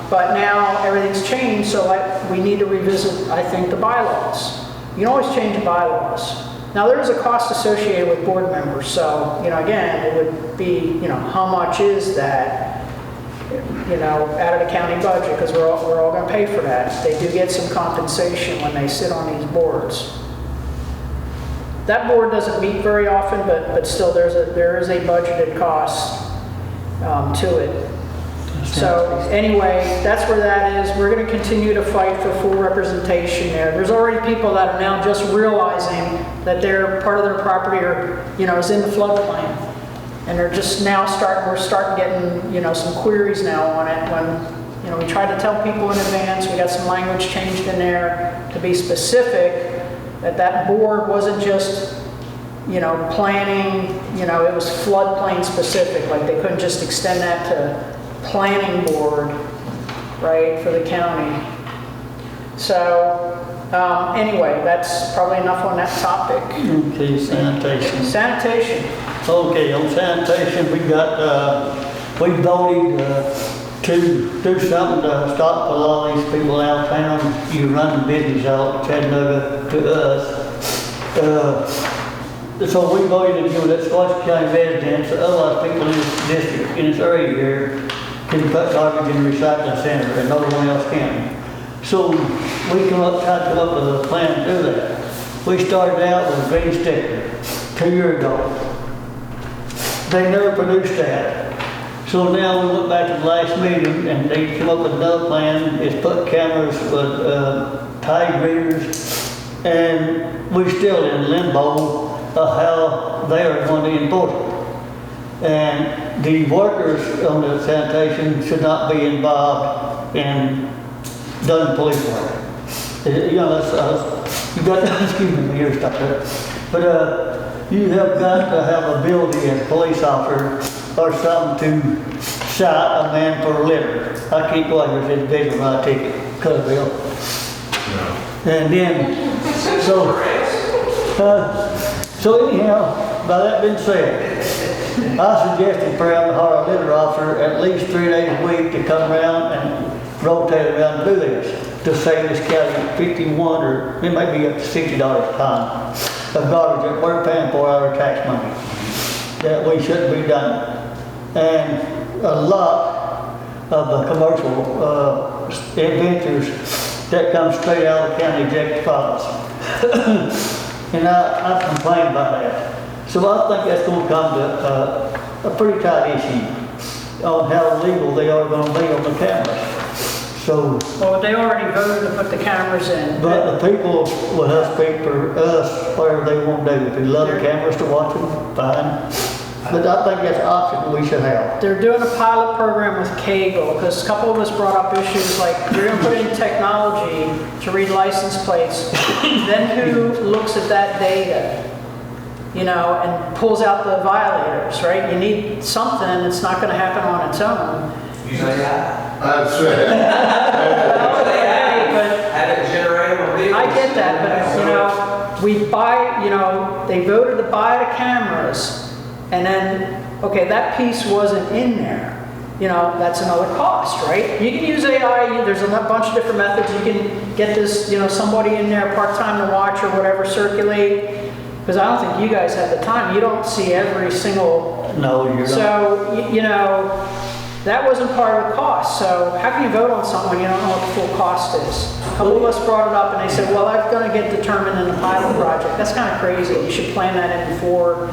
But now everything's changed, so we need to revisit, I think, the bylaws. You can always change the bylaws. Now, there is a cost associated with board members, so, you know, again, it would be, you know, how much is that, you know, out of the county budget, because we're all going to pay for that. They do get some compensation when they sit on these boards. That board doesn't meet very often, but still, there is a budgeted cost to it. So anyway, that's where that is. We're going to continue to fight for full representation there. There's already people that are now just realizing that their part of their property is in the floodplain. And they're just now we're starting getting, you know, some queries now on it when, you know, we tried to tell people in advance. We got some language changed in there to be specific that board wasn't just, you know, planning, you know, it was floodplain specific. Like they couldn't just extend that to planning board, right, for the county. So anyway, that's probably enough on that topic. Okay, sanitation. Sanitation. Okay, on sanitation, we voted to do something to stop a lot of these people out of town. You run the business out of Chattanooga to us. So we voted to give that Sequatchie County residents, otherwise people in this district, in this area here, can put garbage in the recycling center and no one else can. So we tried to come up with a plan to do that. We started out with a green sticker 2 years ago. They never produced that. So now we went back to the last meeting and they come up with another plan. It's put cameras with tag readers, and we're still in limbo of how they are going to enforce it. And the workers on the sanitation should not be involved in done police work. You know, you got to, excuse me, here, stop there. But you have got to have ability as a police officer or something to cite a man for litter. I keep watching this individual when I take it, because of bill. And then, so anyhow, by that being said, I suggested for him to hire a litter officer at least 3 days a week to come around and rotate around and do this, to save this county 51 or it may be up to $60 a ton of garbage that we're paying for our tax money that we shouldn't be done. And a lot of the commercial adventures that come straight out of the county executive office. And I complain about that. So I think that's going to come to a pretty tight issue on how legal they are going to be on the cameras. So, well, they already voted to put the cameras in. But the people will have to speak for us whatever they want to do. If they love the cameras to watch them, fine. But I think that's an option we should have. They're doing a pilot program with Cable because a couple of us brought up issues like they're going to put in technology to read license plates. Then who looks at that data, you know, and pulls out the violators, right? You need something that's not going to happen on its own. You say that? That's right. Had it generated on videos. I get that, but you know, we buy, you know, they voted to buy the cameras. And then, okay, that piece wasn't in there. You know, that's another cost, right? You can use AI, there's a bunch of different methods. You can get this, you know, somebody in there part-time to watch or whatever, circulate. Because I don't think you guys have the time. You don't see every single... No, you're not. So, you know, that wasn't part of the cost. So how can you vote on something when you don't know what the full cost is? A couple of us brought it up and they said, well, that's going to get determined in the pilot project. That's kind of crazy. You should plan that in before...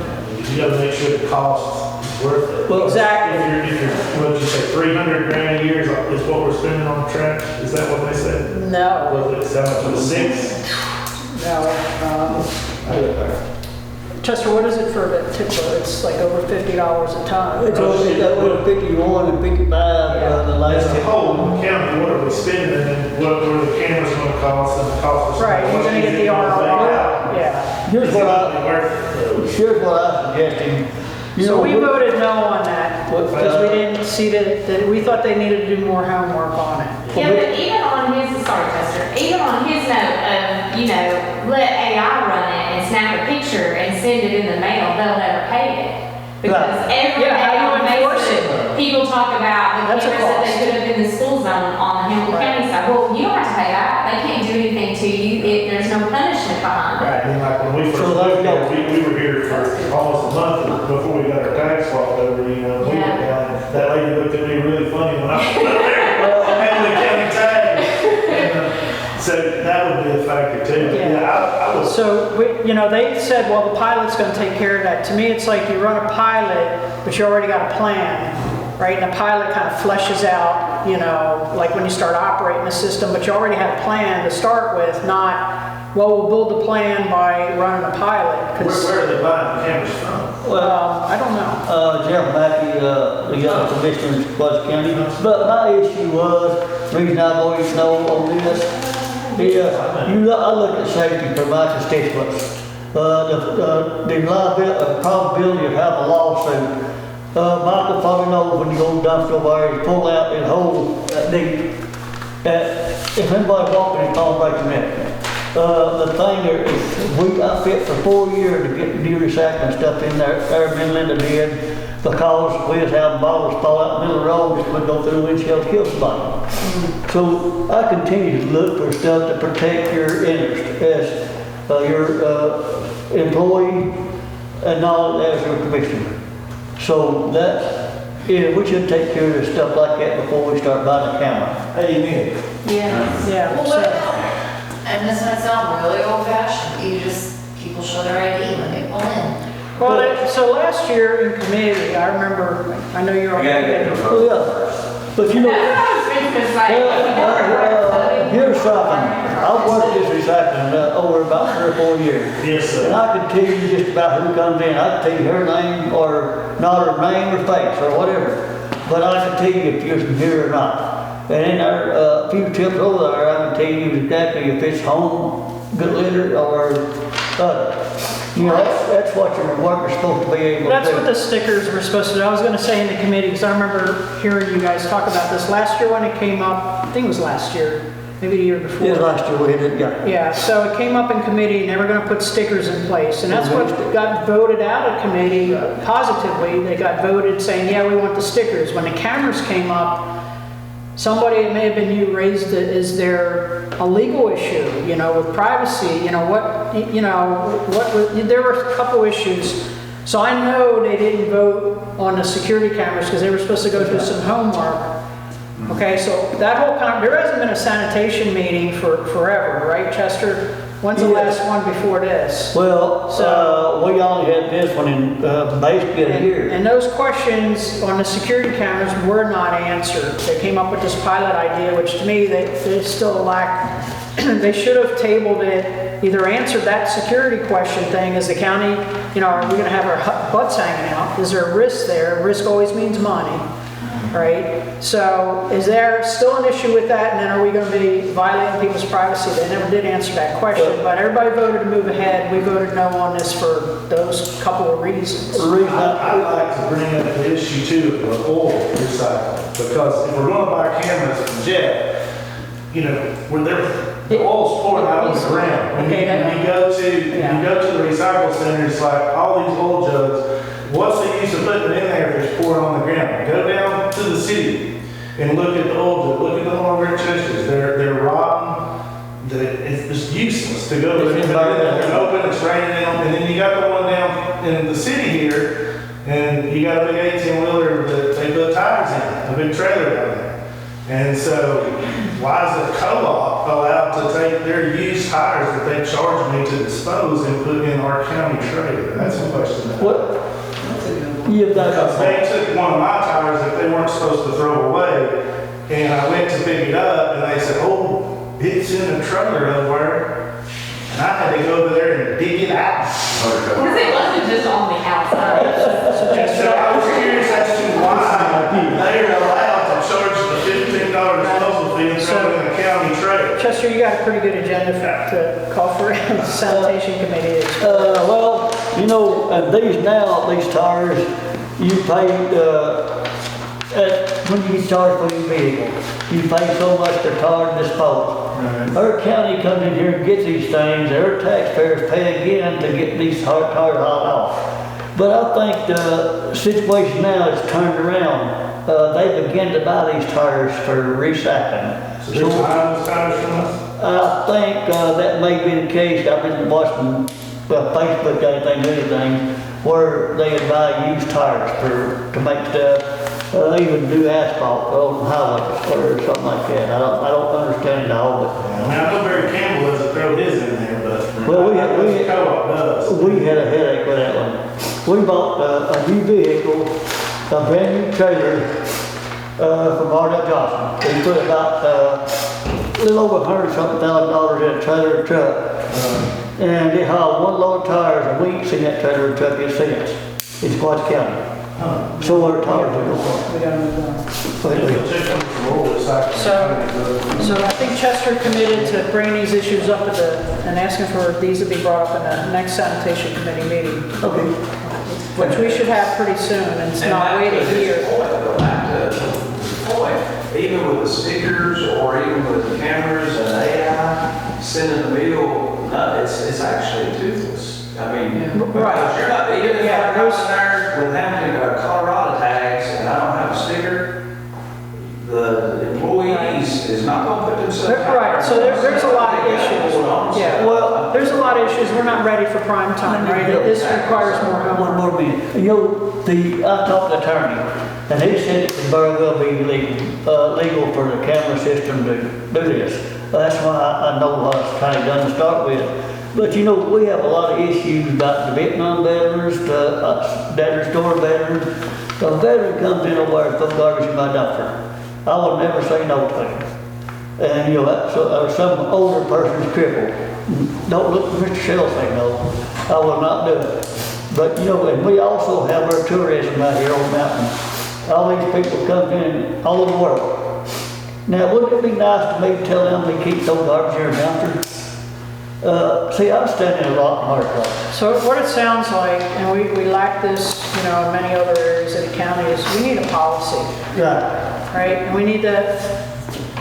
You gotta make sure the cost is worth it. Well, exactly. If you're, what'd you say, 300 grand a year is what we're spending on trash? Is that what they said? No. Was it 7 to 6? No. Chester, what is it for a tipper? It's like over $50 a ton. It's over 51 and 55 the last As a whole county, what are we spending and what are the cameras gonna cost and the cost for... Right, you're gonna get the ROI. Yeah. Here's what I suggested. So we voted no on that. that, because we didn't see that, we thought they needed to do more homework on it. Yeah, but even on his, sorry, Chester, even on his note of, you know, let AI run it and snap a picture and send it in the mail, they'll never pay it. Because every Yeah, how day do you on enforce Facebook, people talk about the That's a cameras that they cost. put up in the school zone on the Hamilton Right. County side. Well, you don't have to pay that. They can't do anything to you. There's no punishment behind it. And like when we first moved here, we were here for almost a month before we got our tax swapped over, you know, we went down, that lady looked at me really funny when I was up there, handling the county tax. And, so that would be a factor too. Yeah. I was. So, you know, they said, well, the pilot's gonna take care of that. To me, it's like you run a pilot, but you already got a plan, right? And the pilot kind of fleshes out, you know, like when you start operating the system, but you already had a plan to start with, not, well, we'll build the plan by running a pilot. 'Cause, Where are they buying the cameras from? I don't know. Jeff Mackey, the young commissioner in Sequatchie County. But my issue was, the reason I've always known on this, I look at safety for my constituents. The liability, probability of having a lawsuit. Michael probably knows when you go to dumpster where you pull out and hold that deep. If anybody walking in Palm breaks their neck. The thing there is, I fit for 4 years to get new recycling stuff in there, me and Linda did, because we was having bottles fall out in the middle of the road, just would go through the windshield, kill somebody. So I continue to look for stuff to protect your interest as your employee and not as your commissioner. So we should take care of stuff like that before we start buying a camera. Amen. Yeah. Well, So- what about, and this might sound really old fashioned, people show their ID when they pull in. Well, so last year in committee, I remember, I know you're on. You gotta get the Well, yeah, but you know, That's what I was just gonna say. here's something. I've worked this recycling over about 3 or 4 years. Yes, And sir. I can tell you just about who comes in. I can tell you her name or not her name or face or whatever. But I can tell you if you're from here or not. And in our few trips over there, I can tell you exactly if it's home, good litter or other. You know, that's what your worker's supposed to be able to do. That's what the stickers were supposed to do. I was gonna say in the committee, because I remember hearing you guys talk about this last year when it came up. I think it was last year, maybe the year before. Yeah, last year we had it, yeah. Yeah, so it came up in committee and they were gonna put stickers in place. And that's what got voted out of committee positively. They got voted saying, yeah, we want the stickers. When the cameras came up, somebody, it may have been you, raised it, is there a legal issue, you know, with privacy, you know, there were a couple issues. So I know they didn't vote on the security cameras because they were supposed to go through some homework. Okay, so that whole, there hasn't been a sanitation meeting for forever, right, Chester? When's the last one before this? Well, we only had this one in basically a year. And those questions on the security cameras were not answered. They came up with this pilot idea, which to me, they still lack, they should have tabled it, either answered that security question thing, is the county, you know, are we gonna have our butts hanging out? Is there a risk there? Risk always means money, right? So is there still an issue with that? And then are we gonna be violating people's privacy? They never did answer that question, but everybody voted to move ahead. We voted no on this for those couple of reasons. The reason I'd like to bring up the issue too of oil recycling, because if we're gonna buy cameras from Jeff, you know, the oil's pouring out on the ground. When you go to the recycle center, it's like all these oil jugs. What's the use of putting it in there if it's pouring on the ground? Go down to the city and look at the oil jug. Look at the one over at Chester's. They're rotten. It's useless to go to it. They're open, it's raining out, and then you got the one down in the city here, and you got a big 18-wheeler that they put tires in, a big trailer down there. And so, why is the co-op allowed to take their used tires that they charge me to dispose and put in our county trailer? That's a question. Because they took one of my tires that they weren't supposed to throw away, and I went to pick it up, and they said, oh, it's in a trailer over, and I had to go over there and dig it out. Because it wasn't just on the outside. And so I was curious as to why they're allowed to charge the $15 disposal fee and throw it in the county trailer. Chester, you got a pretty good agenda to call for a sanitation committee. Well, you know, these tires, you paid when you get charged for your vehicle, you pay so much to tar and dispose. Our county comes in here and gets these things, our taxpayers pay again to get these tires hauled off. But I think the situation now is turned around. They begin to buy these tires for recycling. So they're buying those tires from us? I think that may be the case. I've been watching Facebook, anything, where they buy used tires to make stuff. They even do asphalt on highways or something like that. I don't understand it all, but. I mean, I know Barry Campbell doesn't throw his in there, but. Well, co-op does. we had a headache with that one. We bought a new vehicle, a brand new trailer from R.W. Johnson. We put about a little over $100-something thousand in a trailer and truck. And they hauled one load of tires, and we ain't seen that trailer and truck since in Sequatchie County. So our tires are going. We gotta move on. So So I think Chester committed to bringing these issues up and asking for these to be brought up in the next sanitation committee meeting. Okay. Which we should have pretty soon, and it's not waiting here. Go back to the point, even with the stickers or even with the cameras and AI sending the bill, it's actually toothless. I mean, Right. you're not, even if Yeah, I'm those- there with having Colorado tags and I don't have a sticker, the employees is not gonna put themselves. Right, so there's a lot of issues. Yeah, well, there's a lot of issues. We're not ready for prime time, right? This requires more One homework. more minute. You know, I talked to the attorney, and he said it could very well be legal for the camera system to do this. That's why I know what it's kind of done to start with. But you know, we have a lot of issues about the Vietnam veterans, the veteran store veterans. If a veteran comes in over and throws garbage in my dumpster, I will never say no to him. And you know, some older person's crippled. Don't look for Mr. Shell say no. I will not do it. But you know, and we also have our tourism out here on the mountain. All these people come in all over the world. Now, wouldn't it be nice to maybe tell them they keep those garbage in their dumpster? See, I'm standing a lot in hard trouble. So what it sounds like, and we lack this, you know, in many other areas of the county, is we need a policy, right? And we need to,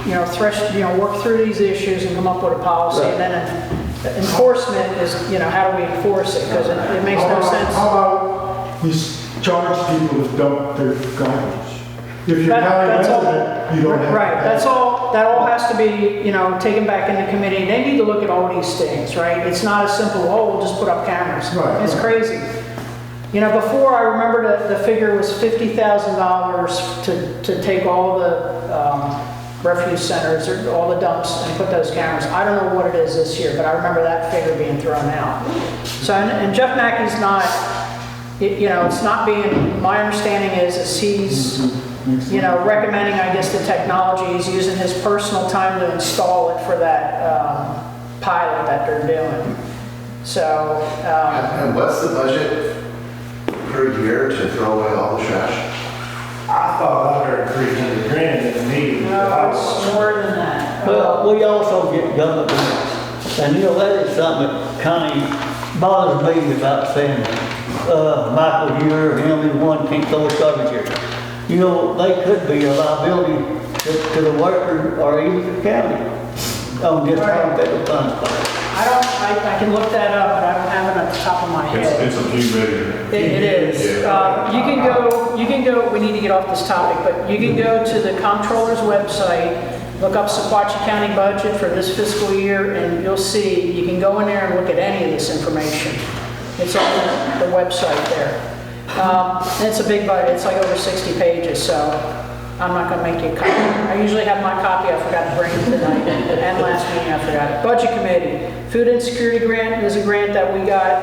you know, work through these issues and come up with a policy. And then enforcement is, you know, how do we enforce it? Because it makes no sense. How about you charge people to dump their garbage? If you're county That's all. resident, you don't have to Right, pay. that's all, that all has to be, you know, taken back into committee. They need to look at all these things, right? It's not as simple, oh, we'll just put up cameras. Right, It's right. crazy. You know, before, I remember the figure was $50,000 to take all the refuse centers or all the dumps and put those cameras. I don't know what it is this year, but I remember that figure being thrown out. So, and Jeff Mackey's not, you know, it's not being, my understanding is he's, you know, recommending, I guess, the technology. He's using his personal time to install it for that pilot that they're doing. So, And what's the budget per year to throw away all the trash? I thought I heard $300,000 in the meeting. no, it's more than that. Well, we also get government grants. And you know, that is something that kind of bothers me about saying, Michael here, him, and one can't throw his garbage here. You know, they could be a liability to the worker or even the county on just how federal funds. I can look that up, but I don't have it at the top of my head. It's a few million. It is. You can go, we need to get off this topic, but you can go to the comptroller's website, look up Sequatchie County budget for this fiscal year, and you'll see, you can go in there and look at any of this information. It's on the website there. And it's a big budget, it's like over 60 pages, so I'm not gonna make you a copy. I usually have my copy, I forgot to bring it tonight, and last meeting I forgot it. Budget committee, food insecurity grant is a grant that we got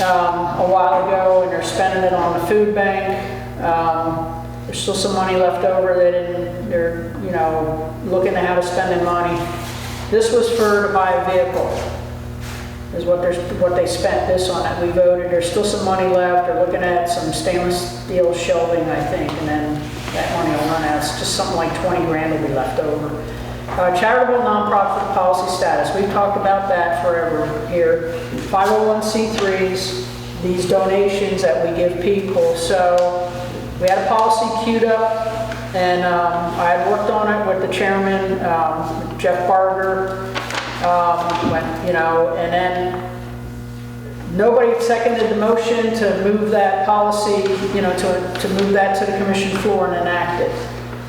a while ago, and they're spending it on the food bank. There's still some money left over, they're, you know, looking at how to spend their money. This was to buy a vehicle, is what they spent this on it. We voted, there's still some money left, they're looking at some stainless steel shelving, I think, and then that money will run out. It's just something like 20 grand will be left over. Charitable nonprofit policy status, we've talked about that forever here. 501c3s, these donations that we give people. So we had a policy queued up And I had worked on it with the chairman, Jeff Barger, and then nobody seconded the motion to move that policy, to move that to the commission floor and enact it.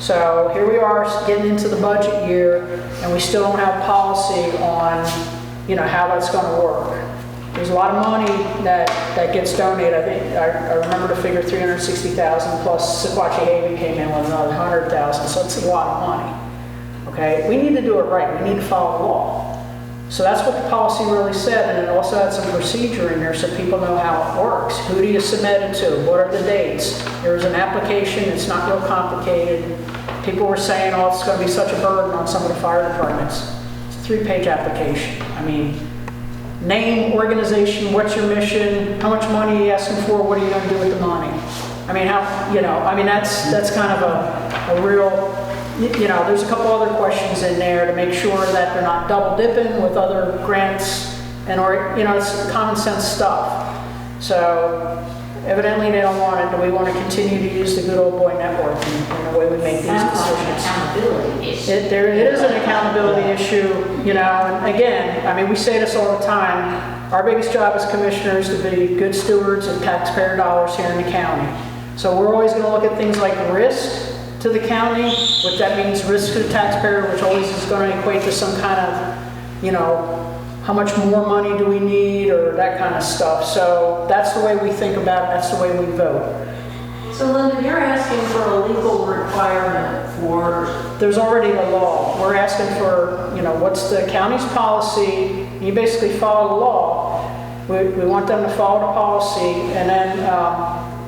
So here we are getting into the budget year, and we still don't have policy on, how that's going to work. There's a lot of money that gets donated. I think I remember the figure 360,000 plus Sequatchie Haven came in with another 100,000, so it's a lot of money. Okay, we need to do it right. We need to follow the law. So that's what the policy really said, and it also had some procedure in there so people know how it works. Who do you submit it to? What are the dates? There's an application. It's not real complicated. People were saying, oh, it's going to be such a burden on some of the fire departments. It's a 3-page application. I mean, name, organization, what's your mission, how much money are you asking for, what are you going to do with the money? I mean, that's kind of a real, there's a couple other questions in there to make sure that they're not double dipping with other grants it's common sense stuff. So evidently they don't want it. Do we want to continue to use the good old boy network in the way we make these decisions? Accountability issue. It is an accountability issue, and again, we say this all the time. Our biggest job as commissioners is to be good stewards of taxpayer dollars here in the county. So we're always going to look at things like risk to the county, which that means risk to the taxpayer, which always is going to equate to some kind of, how much more money do we need or that kind of stuff. So that's the way we think about it. That's the way we vote. So Linda, you're asking for a legal requirement for... There's already the law. We're asking for, what's the county's policy? You basically follow the law. We want them to follow the policy, and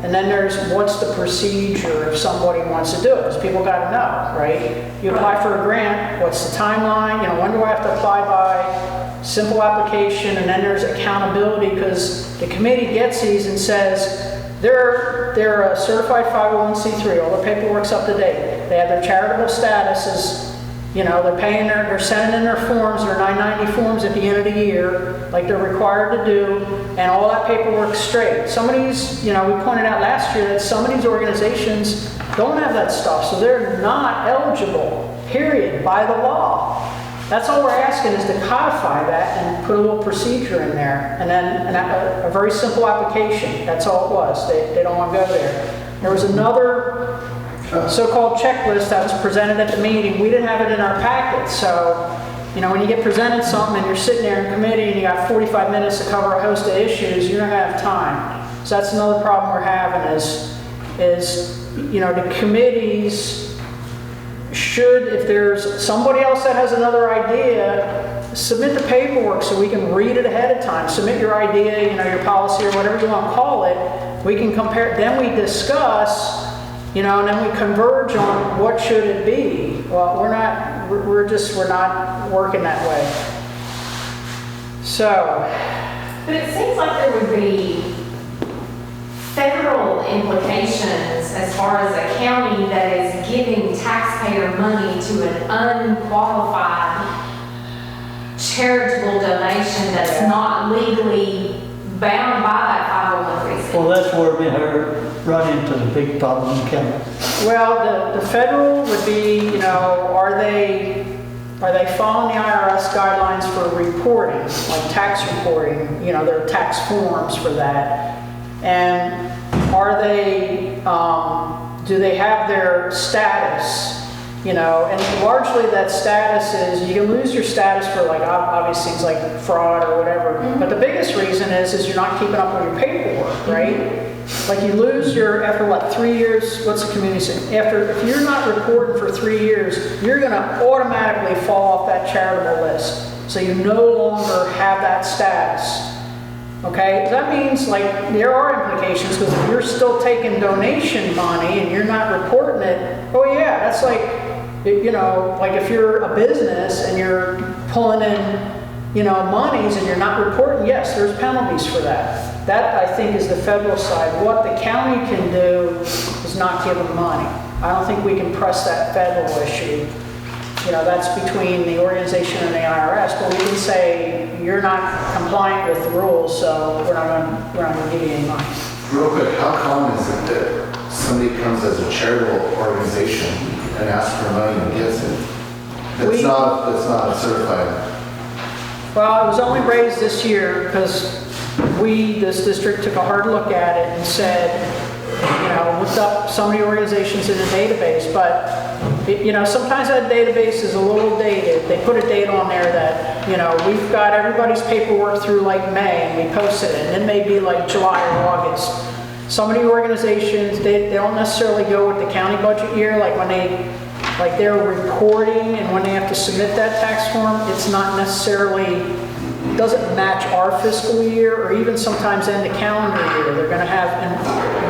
then there's what's the procedure if somebody wants to do it, because people got to know, right? You apply for a grant, what's the timeline? When do I have to apply by? Simple application, and then there's accountability, because the committee gets these and says, they're a certified 501c3, all the paperwork's up to date. They have their charitable statuses, they're paying they're sending in their forms, their 990 forms at the end of the year, like they're required to do, and all that paperwork's straight. Some of these, we pointed out last year that some of these organizations don't have that stuff, so they're not eligible, period, by the law. That's all we're asking, is to codify that and put a little procedure in there, and then a very simple application. That's all it was. They don't want to go there. There was another so-called checklist that was presented at the meeting. We didn't have it in our packet, so when you get presented something and you're sitting there in committee and you got 45 minutes to cover a host of issues, you're not going to have time. So that's another problem we're having is the committees should, if there's somebody else that has another idea, submit the paperwork so we can read it ahead of time. Submit your idea, your policy or whatever you want to call it. We can compare, then we discuss, and then we converge on what should it be. Well, we're not working that way. So. But it seems like there would be federal implications as far as a county that is giving taxpayer money to an unqualified charitable donation that's not legally bound by that 501(c)(3). Well, that's where we run into the big problem in county. Well, the federal would be, are they following the IRS guidelines for reporting, like tax reporting? There are tax forms for that. And are they, do they have their status? And largely that status is, you can lose your status for obvious things like fraud or whatever. Mm-hmm. But the biggest reason is you're not keeping up with your paperwork, right? Like you lose after 3 years, what's the community saying? If you're not reporting for 3 years, you're going to automatically fall off that charitable list. So you no longer have that status. Okay, that means there are implications, because if you're still taking donation money and you're not reporting it, oh yeah, that's like if you're a business and you're pulling in, monies and you're not reporting, yes, there's penalties for that. That I think is the federal side. What the county can do is not give them money. I don't think we can press that federal issue. That's between the organization and the IRS, but we can say you're not compliant with the rules, so we're not going to give you any money. Real quick, how common is it that somebody comes as a charitable organization and asks for money and gets it? It's We- not a certified. Well, it was only raised this year because this district, took a hard look at it and said, looked up so many organizations in the database, but, sometimes that database is a little dated. They put a date on there that, we've got everybody's paperwork through like May and we posted it, and it may be like July or August. Some of the organizations, they don't necessarily go with the county budget year, like when they're reporting and when they have to submit that tax form, it's not necessarily, doesn't match our fiscal year or even sometimes end of calendar year. They're gonna have, and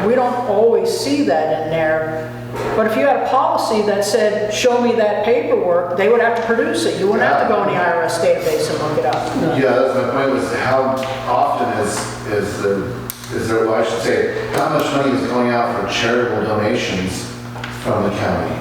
we don't always see that in there. But if you had a policy that said, show me that paperwork, they would have to produce it. You wouldn't have to go in the IRS database and look it up. Yeah, that's my point, was how often is there, well, I should say, how much money is going out for charitable donations from the county?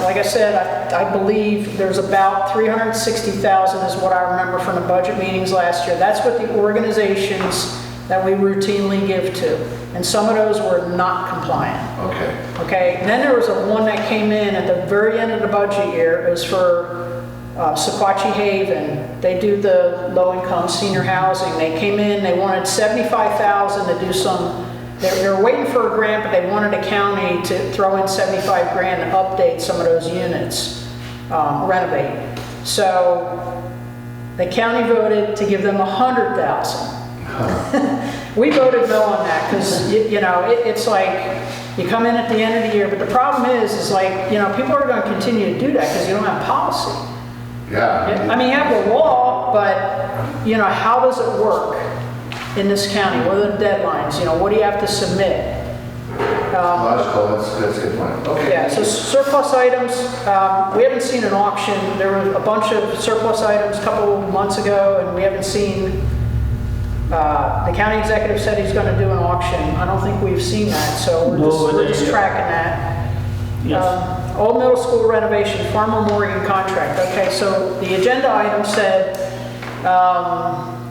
Like I said, I believe there's about 360,000 is what I remember from the budget meetings last year. That's what the organizations that we routinely give to. And some of those were not compliant. Okay. Okay, and then there was one that came in at the very end of the budget year. It was for Sequatchie Haven. They do the low-income senior housing. They came in, they wanted 75,000 to do some, they were waiting for a grant, but they wanted a county to throw in 75 grand to update some of those units, renovate. So the county voted to give them 100,000. We voted no on that because, it's like you come in at the end of the year, but the problem is like, people are going to continue to do that because you don't have policy. Yeah. I mean, you have the law, but, how does it work in this county? What are the deadlines? What do you have to submit? Logical, that's a good point. Okay. Yeah, so surplus items, we haven't seen an auction. There were a bunch of surplus items a couple months ago, and we haven't seen, the county executive said he's going to do an auction. I don't think we've seen that, so we're just tracking that. Yes. Old middle school renovation, Farmer Morgan contract. Okay, so the agenda item said,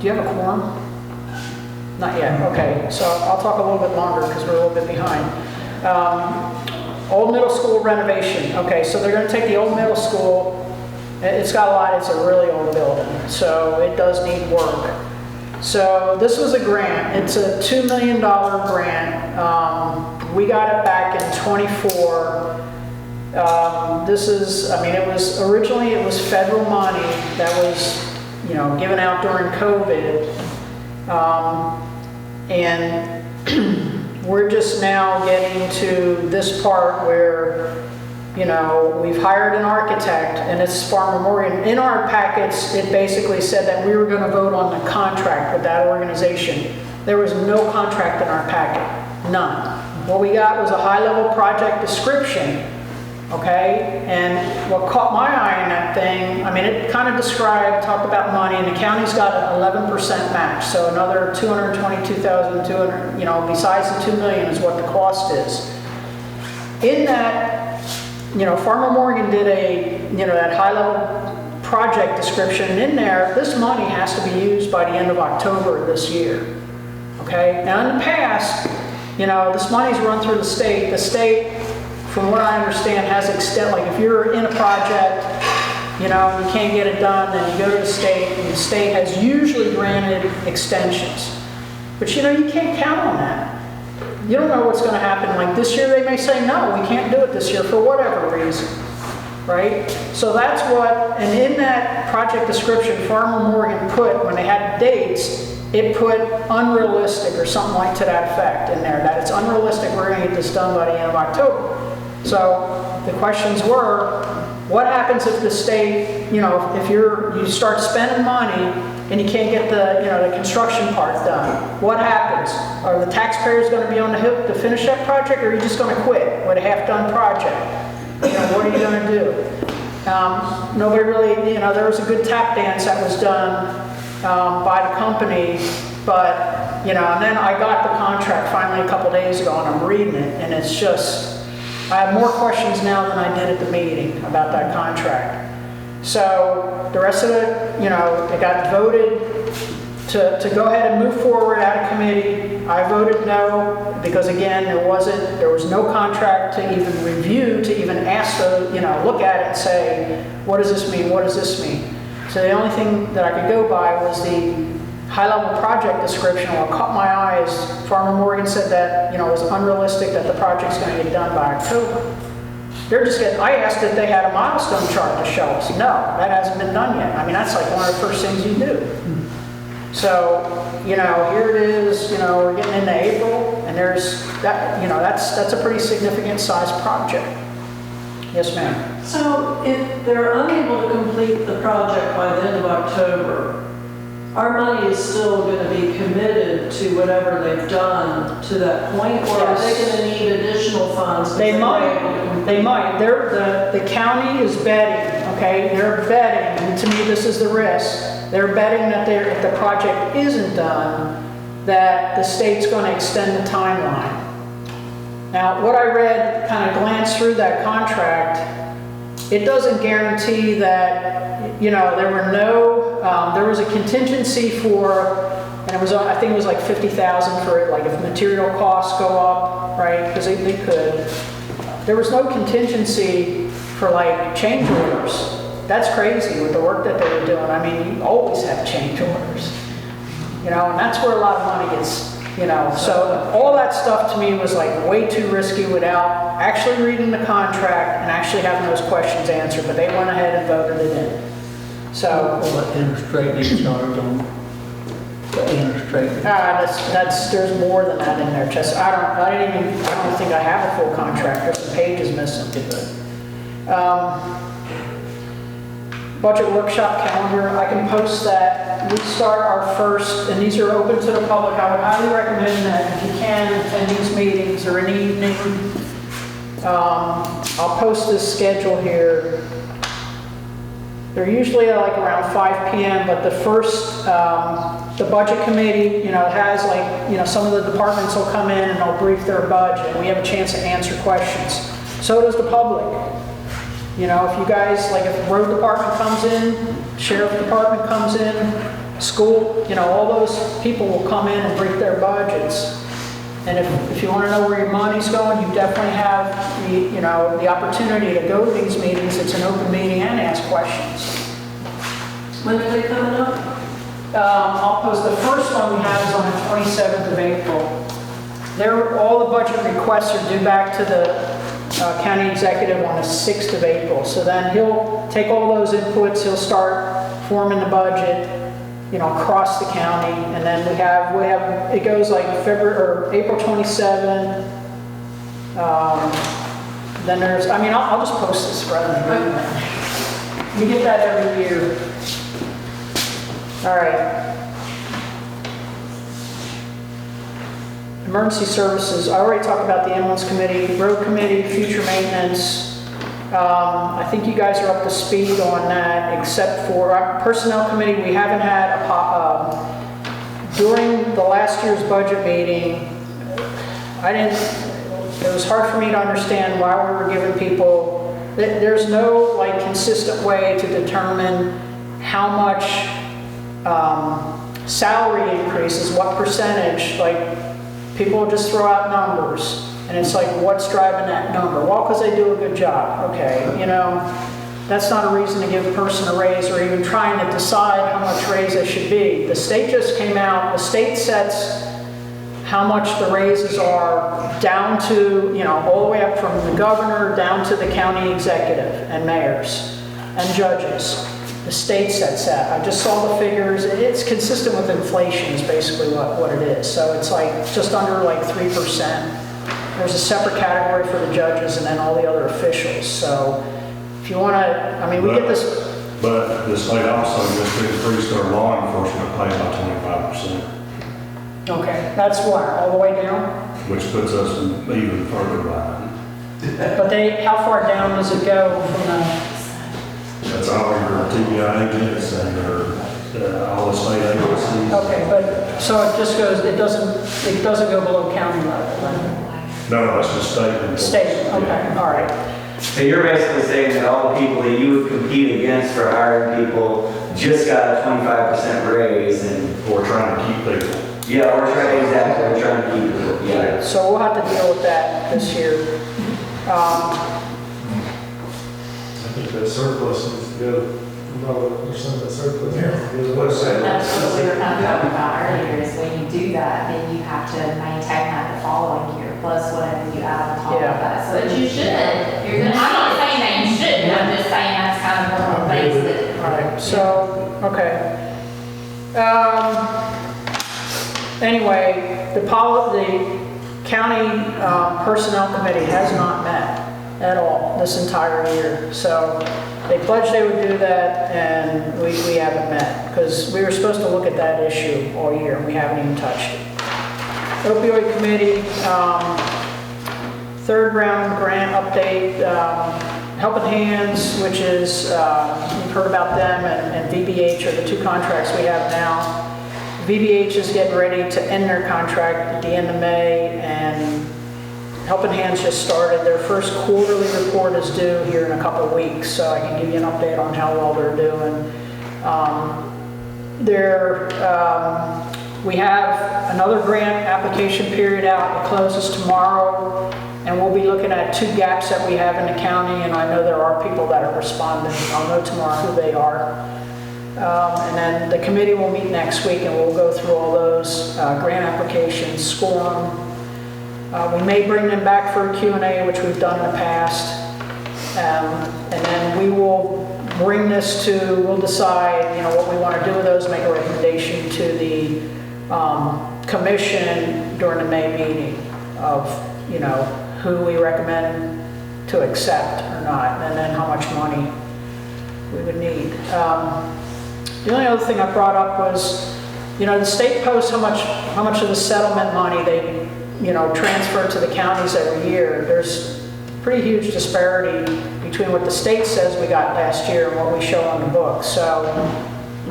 do you have a quorum? Not yet, okay. So I'll talk a little bit longer because we're a little bit behind. Old middle school renovation. Okay, so they're going to take the old middle school. It's got a lot, it's a really old building, so it does need work. So this was a grant. It's a $2 million grant. We got it back in '24. Originally it was federal money that was, given out during COVID. And we're just now getting to this part where, we've hired an architect and it's Farmer Morgan. In our packets, it basically said that we were going to vote on the contract with that organization. There was no contract in our packet, none. What we got was a high-level project description, okay? And what caught my eye in that thing, it kind of talked about money, and the county's got an 11% match, so another $222,200, besides the $2 million is what the cost is. In that, Farmer Morgan did that high-level project description, and in there, this money has to be used by the end of October of this year, okay? Now, in the past, this money's run through the state. The state, from what I understand, has like if you're in a project, you can't get it done, then you go to the state, and the state has usually granted extensions. But you can't count on that. You don't know what's going to happen. Like this year, they may say, no, we can't do it this year for whatever reason, right? So that's and in that project description, Farmer Morgan put, when they had dates, it put unrealistic or something like to that effect in there, that it's unrealistic, we're going to get this done by the end of October. So the questions were, what happens if the state, if you start spending money and you can't get the construction part done? What happens? Are the taxpayers going to be on the hook to finish that project, or are you just going to quit with a half-done project? What are you going to do? Nobody really, there was a good tap dance that was done by the company, but, and then I got the contract finally a couple days ago, and I'm reading it, and it's just, I have more questions now than I did at the meeting about that contract. So the rest of it, it got voted to go ahead and move forward out of committee. I voted no, because again, there was no contract to even review, to even ask the, look at it and say, what does this mean, what does this mean? So the only thing that I could go by was the high-level project description. What caught my eye is Farmer Morgan said that, it was unrealistic that the project's gonna get done by October. I asked if they had a milestone chart to show us. No, that hasn't been done yet. I mean, that's like one of the first things you do. So, here it is, we're getting into April, and there's that, that's a pretty significant sized project. Yes, ma'am. So if they're unable to complete the project by the end of October, our money is still going to be committed to whatever they've done to that point, or are they going to need additional funds? They might. The county is betting, okay? They're betting, and to me, this is the risk. They're betting that if the project isn't done, that the state's going to extend the timeline. Now, what I read, kind of glanced through that contract, it doesn't guarantee that, there was a contingency for, and it was, I think it was like 50,000 for it, like if material costs go up, right? Because they could. There was no contingency for like change orders. That's crazy with the work that they were doing. I mean, you always have change orders, and that's where a lot of money gets, So all that stuff to me was like way too risky without actually reading the contract and actually having those questions answered. But they went ahead and voted it in. So. What interest rate they charge on the interest rate? There's more than that in there, Chess. I don't think I have a full contract. There's some pages missing. Budget workshop calendar, I can post that. We start our first, and these are open to the public. I would highly recommend that if you can attend these meetings or any evening. I'll post this schedule here. They're usually like around 5 p.m., but the first, the budget committee, has like, some of the departments will come in and they'll brief their budget, and we have a chance to answer questions. So does the public. If you guys, like if the road department comes in, sheriff department comes in, school, all those people will come in and brief their budgets. And if you want to know where your money's going, you definitely have the opportunity to go to these meetings. It's an open meeting and ask questions. When are they coming up? I'll post the first one we have is on the 27th of April. All the budget requests are due back to the county executive on the 6th of April. So then he'll take all those inputs, he'll start forming the budget, across the county, and then we have it goes like April 27. Then there's, I'll just post this rather than we get that every year. All right. Emergency services, I already talked about the ambulance committee, road committee, future maintenance. I think you guys are up to speed on that, except for our personnel committee. We haven't had during the last year's budget meeting, it was hard for me to understand why we were giving people, there's no like consistent way to determine how much salary increases, what percentage, like people just throw out numbers. And it's like, what's driving that number? Well, because they do a good job. Okay, that's not a reason to give a person a raise or even trying to decide how much raise they should be. The state just came out, the state sets how much the raises are down to, all the way up from the governor down to the county executive and mayors and judges. The state sets that. I just saw the figures. It's consistent with inflation is basically what it is. So it's like just under like 3%. There's a separate category for the judges and then all the other officials. So if you want to, we get this. But the state also just increased their law enforcement pay by 25%. Okay, that's what, all the way down? Which puts us even further behind. But how far down does it go from the? That's all your TBI agents and all the state agencies. Okay, but so it just goes, it doesn't go below county level then? No, that's just state. State, okay, all right. So you're basically saying that all the people that you would compete against for hiring people just got a 25% raise, and We're trying to keep people. Yeah, we're trying to keep it, yeah. So we'll have to deal with that this year. I think that surplus needs to go, about percent of that surplus. That's what we were kind of talking about earlier, is when you do that, then you have to maintain that the following year, plus whatever you add on top of Yeah. that. So But you should, if you're gonna. I'm not saying that you shouldn't, I'm just saying that's kind of one of the things that. Alright, so, okay. Anyway, the county personnel committee has not met at all this entire year. So they pledged they would do that, and we haven't met, because we were supposed to look at that issue all year, and we haven't even touched it. Opioid committee, third round grant update, Helping Hands, which is, you've heard about them, and VBH are the two contracts we have now. VBH is getting ready to end their contract at the end of May, and Helping Hands just started. Their first quarterly report is due here in a couple of weeks, so I can give you an update on how well they're doing. We have another grant application period out. It closes tomorrow, and we'll be looking at 2 gaps that we have in the county, and I know there are people that are responding. I'll know tomorrow who they are. And then the committee will meet next week, and we'll go through all those grant applications, score them. We may bring them back for a Q&A, which we've done in the past. And then we will bring this to, we'll decide, what we want to do with those, make a recommendation to the commission during the May meeting of, who we recommend to accept or not, and then how much money we would need. The only other thing I brought up was, the state posts how much of the settlement money they, transfer to the counties every year. There's pretty huge disparity between what the state says we got last year and what we show on the book. So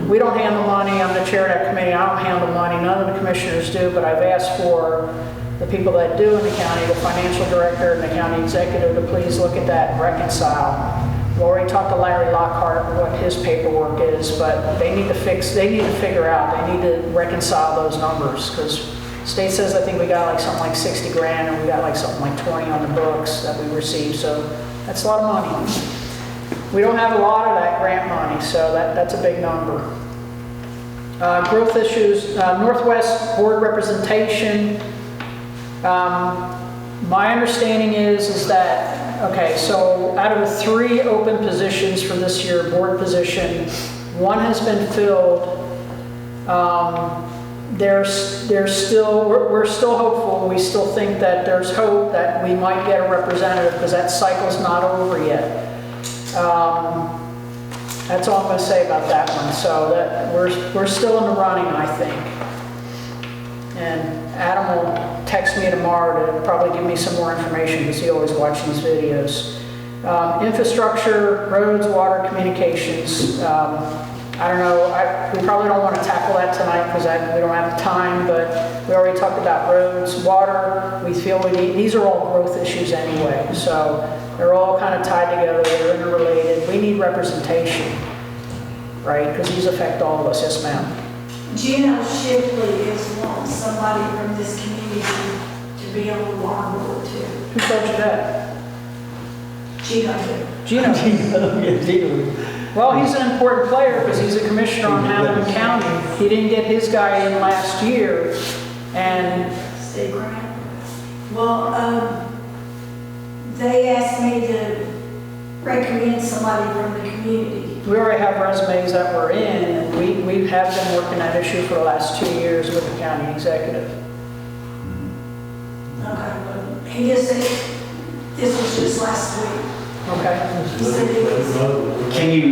we don't handle money. I'm the chair of that committee. I don't handle money. None of the commissioners do, but I've asked for the people that do in the county, the financial director and the county executive, to please look at that and reconcile. We already talked to Larry Lockhart what his paperwork is, but they need to figure out, they need to reconcile those numbers, because state says I think we got something like 60 grand, and we got something like 20 on the books that we received, so that's a lot of money. We don't have a lot of that grant money, so that's a big number. Growth issues, Northwest board representation. My understanding is that, okay, so out of the 3 open positions for this year, board position, 1 has been filled. We're still hopeful. We still think that there's hope that we might get a representative, because that cycle's not over yet. That's all I'm going to say about that one. So that we're still in the running, I think. And Adam will text me tomorrow to probably give me some more information, because he always watches these videos. Infrastructure, roads, water, communications. I don't know, we probably don't want to tackle that tonight because we don't have the time, but we already talked about roads, water. We feel we need, these are all growth issues anyway, so they're all kind of tied together, they're interrelated. We need representation, right? Because these affect all of us. Yes, ma'am. Gino Shipley is wanting somebody from this community to be on the lawn board too. Who told you that? Gino. Gino. Well, he's an important player because he's a commissioner on Hamilton County. He didn't get his guy in last year, and... State grant. Well, they asked me to recommend somebody from the community. We already have resumes that we're in, and we have been working that issue for the last 2 years with the county executive. Okay, well, he just said, this was just last week. Okay. He said he was, Can you,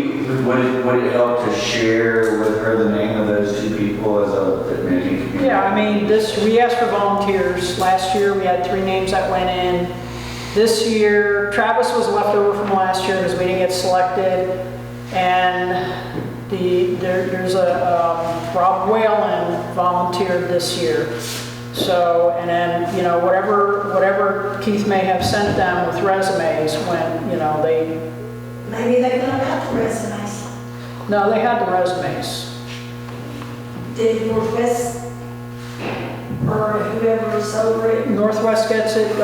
would it help to share with her the name of those 2 people as a managing community? Yeah, I mean, we asked for volunteers. Last year, we had 3 names that went in. This year, Travis was left over from last year because we didn't get selected. And there's a Rob Whalen volunteered this year. So, and then, whatever Keith may have sent them with resumes when, they... maybe they don't have the resumes. No, they had the resumes. Did Northwest or whoever's over it? Northwest gets it.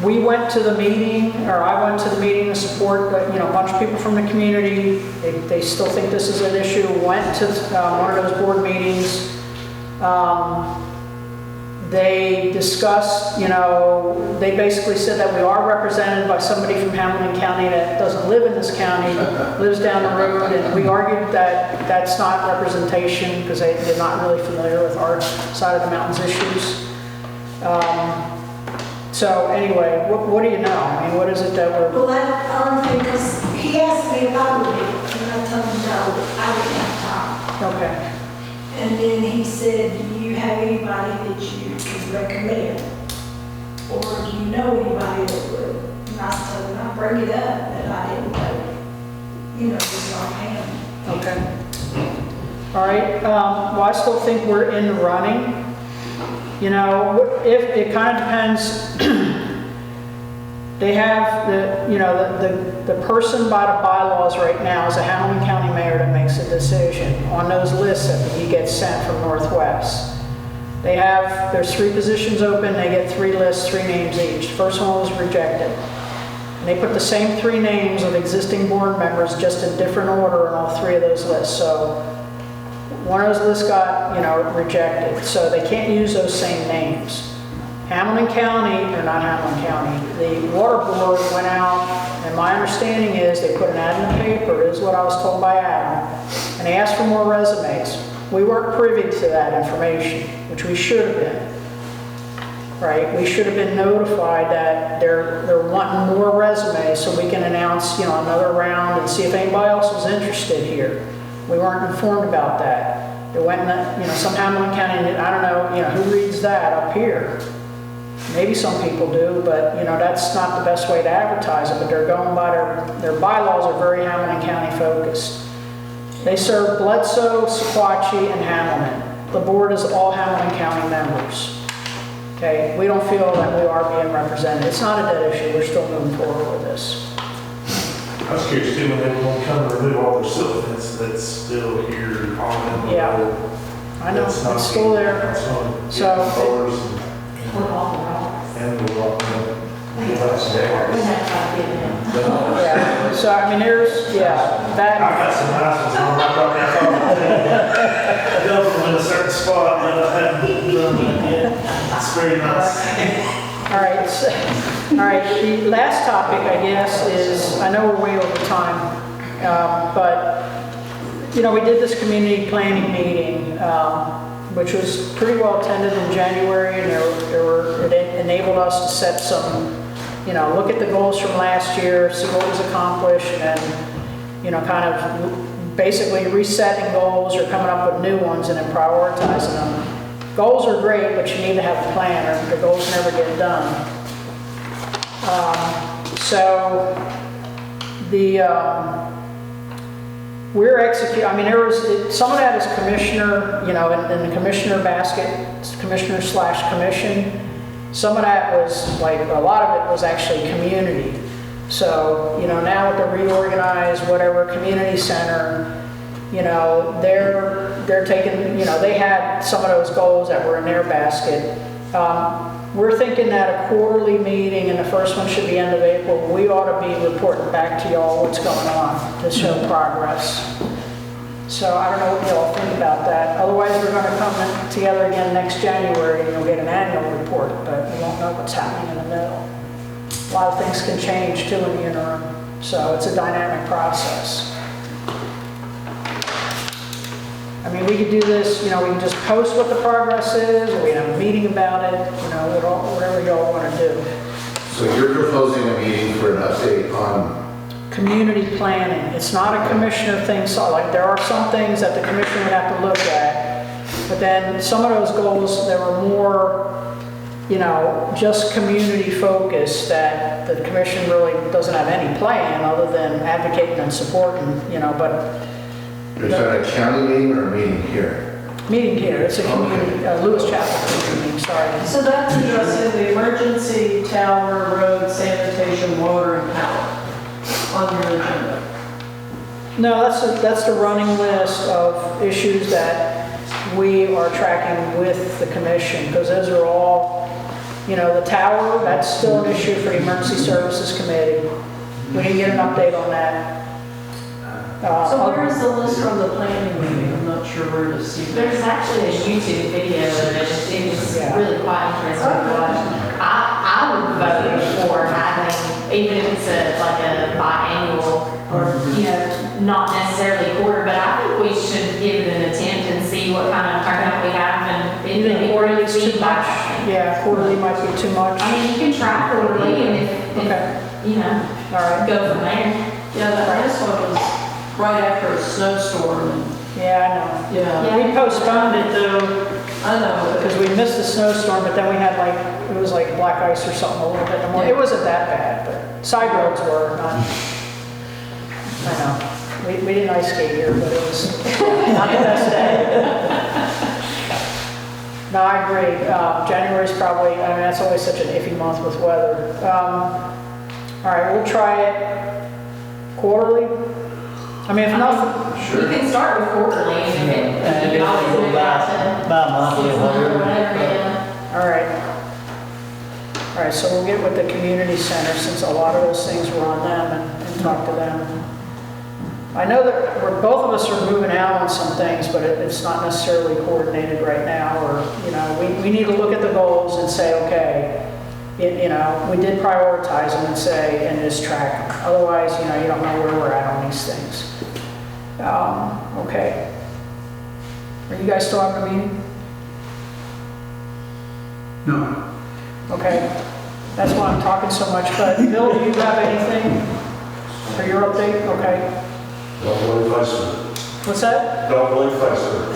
We went to the meeting, or I went to the meeting to support, a bunch of people from the community. They still think this is an issue. Went to one of those board meetings. They discussed, they basically said that we are represented by somebody from Hamilton County that doesn't live in this county, lives down the road, and we argued that that's not representation because they're not really familiar with our side of the mountains issues. So anyway, what do you know? I mean, what is it that we're... Well, that, because he asked me if I would, and I told him no, I wouldn't have time. Okay. And then he said, do you have anybody that you could recommend? Or do you know anybody that would? And I told him, I'll bring it up, but I didn't know, just offhand. Okay. All right. Well, I still think we're in the running. If it kind of depends, they have the person by the bylaws right now is a Hamilton County mayor that makes a decision on those lists that he gets sent from Northwest. There's 3 positions open, they get 3 lists, 3 names each. The first one was rejected. And they put the same 3 names of existing board members just in different order on all 3 of those lists. So one of those lists got, rejected. So they can't use those same names. Hamilton County, or not Hamilton County, the water board went out, and my understanding is they put an ad in the paper, is what I was told by Adam, and they asked for more resumes. We weren't privy to that information, which we should have been. Right? We should have been notified that they're wanting more resumes so we can announce, another round and see if anybody else was interested here. We weren't informed about that. They went in, some Hamilton County, I don't know, who reads that up here? Maybe some people do, but that's not the best way to advertise it, but they're going by their bylaws are very Hamilton County focused. They serve Bledsoe, Sequatchie, and Hamilton. The board is all Hamilton County members. Okay, we don't feel that we are being represented. It's not a dead issue, we're still moving forward with this. I was curious too, when they won't come to remove all their silt fence that's still here on the Yeah. road. I know, it's still there. That's on. So- Colors We're all wrong. and the rock. We have to give him. Yeah, so I mean, I that, got some nice ones on my property. I thought dump them in a certain spot, but I hadn't done that yet. It's very nice. all right, the last topic, I guess, is, I know we're way over time, but, we did this community planning meeting, which was pretty well attended in January, and it enabled us to set some, look at the goals from last year, see what was accomplished, and, kind of basically resetting goals or coming up with new ones and then prioritizing them. Goals are great, but you need to have a plan or the goals never get done. We're executing, I mean, some of that is commissioner, in the commissioner basket, commissioner/commission. Some of that was a lot of it was actually community. So, now with the reorganized, whatever, community center, they're taking, they had some of those goals that were in their basket. We're thinking that a quarterly meeting, and the first one should be end of April, we ought to be reporting back to y'all what's going on to show progress. So I don't know what y'all think about that. Otherwise, we're going to come together again next January and you'll get an annual report, but we won't know what's happening in the middle. A lot of things can change too in the interim, so it's a dynamic process. I mean, we could do this, we can just post what the progress is, or we can have a meeting about it, whatever y'all want to do. So you're proposing a meeting for an update on, Community planning, it's not a commissioner thing, so there are some things that the commissioner would have to look at, but then some of those goals, there were more, just community focused that the commission really doesn't have any plan other than advocating and supporting, but. is that a county meeting or a meeting here? Meeting here, it's a community, Lewis Chapel meeting, sorry. So that's addressing the emergency tower, road, sanitation, water, and power on your agenda. No, that's the running list of issues that we are tracking with the commission, because those are all, you know, the tower, that's still an issue for the Emergency Services Committee. We didn't get an update on that. So where is the list from the planning meeting? I'm not sure where to see that. There's actually a YouTube video of it. It was really quite interesting to watch. I would vote for having, even if it's like a biannual or, you know, not necessarily quarter, but I think we should give it an attempt and see what kind of turnout we have and if You think quarterly is too much? feedback. Yeah, quarterly might be too much. I mean, you can try quarterly and Okay. if, you know, All right. go from there. Yeah, that last one was right after a snowstorm and, Yeah, I know. yeah, We postponed it though, I know. because we missed the snowstorm, but then we had like, it was like black ice or something a little bit more. It wasn't that bad, but side roads were not. I know. We didn't ice skate here, but it was not the best day. No, I agree. January's probably, I mean, that's always such an iffy month with weather. All right, we'll try it quarterly. I mean, if nothing, You can start with quarterly and if you can always move it out to By monthly or seasonal or whatever. whatever, yeah. all right. All right, so we'll get with the community center, since a lot of those things were on them, and talk to them. I know that both of us are moving out on some things, but it's not necessarily coordinated right now, or, you know, we need to look at the goals and say, okay, you know, we did prioritize them and say, and just track them. Otherwise, you know, you don't know where we're at on these things. Okay. Are you guys still having a meeting? No. Okay, that's why I'm talking so much, but Bill, do you have anything for your update? Okay, Don't believe Facebook. what's that? Don't believe Facebook.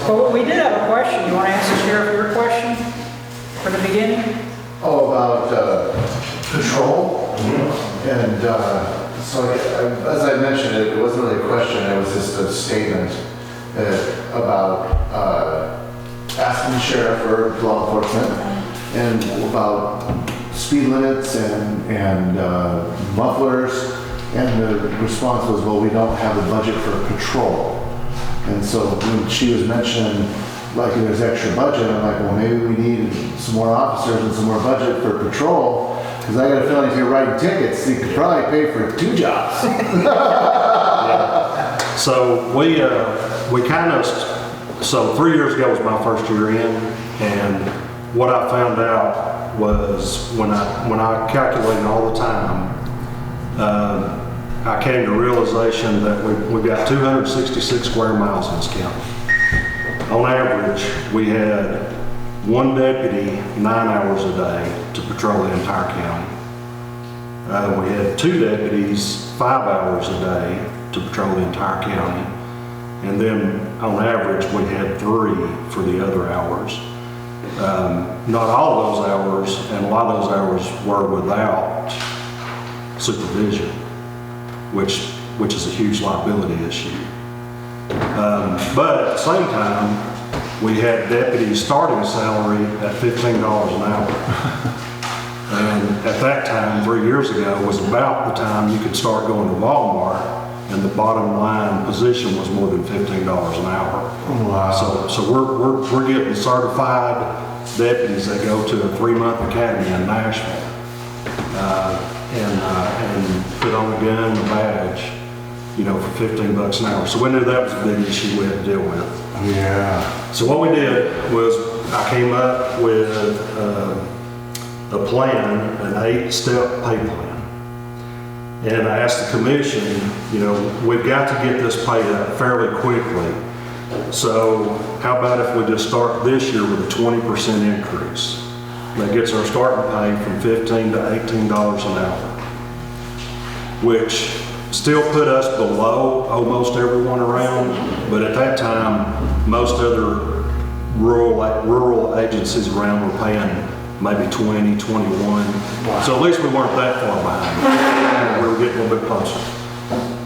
Well, we did have a question. You want to ask the sheriff your question for the beginning? Oh, about patrol? And so as I mentioned, it wasn't really a question, it was just a statement about asking the sheriff or law enforcement and about speed limits and mufflers. And the response was, well, we don't have the budget for patrol. And so when she was mentioning like there's extra budget, I'm like, well, maybe we need some more officers and some more budget for patrol. Because I got a feeling if you're writing tickets, you could probably pay for 2 jobs. So so 3 years ago was my first year in, and what I found out was when I calculated all the time, I came to realization that we've got 266 square miles in this county. On average, we had 1 deputy 9 hours a day to patrol the entire county. We had 2 deputies 5 hours a day to patrol the entire county. And then on average, we had 3 for the other hours. Not all of those hours, and a lot of those hours were without supervision, which is a huge liability issue. But at the same time, we had deputies starting salary at $15 an hour. And at that time, 3 years ago, was about the time you could start going to Walmart, and the bottom line position was more than $15 an hour. Wow. So we're getting certified deputies that go to a 3-month academy in Nashville and put on a gun and a badge, you know, for $15 an hour. So we knew that was a big issue we had to deal with. Yeah. So what we did was I came up with a plan, an 8-step pay plan. And I asked the commission, you know, we've got to get this paid out fairly quickly. So how about if we just start this year with a 20% increase? That gets our starting pay from $15 to $18 an hour, which still put us below almost everyone around, but at that time, most other rural agencies around were paying maybe 20, 21. Wow. So at least we weren't that far behind. We were getting a little bit closer.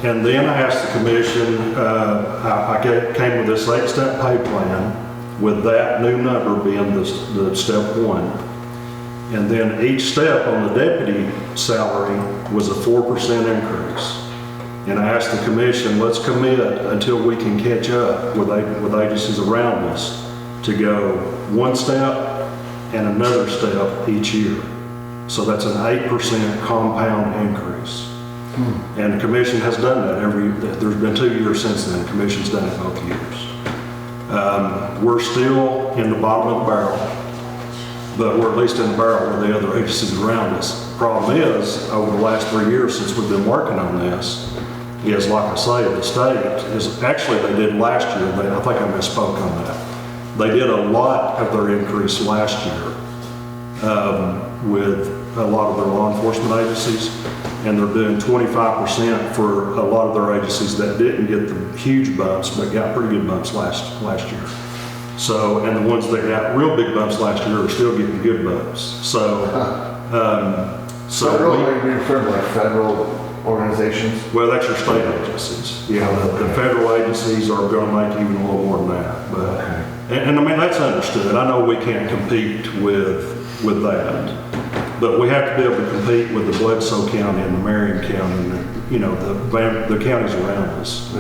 And then I asked the commission, I came with this 8-step pay plan with that new number being the step 1. And then each step on the deputy salary was a 4% increase. And I asked the commission, let's commit until we can catch up with agencies around us to go one step and another step each year. So that's an 8% compound increase. And the commission has done that there's been 2 years since then. The commission's done it both years. We're still in the bottom of the barrel, but we're at least in the barrel with the other agencies around us. Problem is, over the last 3 years since we've been working on this, is like I say, the state is, actually they did last year, I think I misspoke on that. They did a lot of their increase last year with a lot of their law enforcement agencies, and they're doing 25% for a lot of their agencies that didn't get the huge bumps, but got pretty good bumps last year. So, and the ones that got real big bumps last year are still getting good bumps. So, Federal, are you referring to like federal organizations? Well, that's your state agencies. Yeah, the federal agencies are going to make even a little more than that. But, and I mean, that's understood. I know we can't compete with that. But we have to be able to compete with the Bledsoe County and the Marion County and, you know, the counties around us.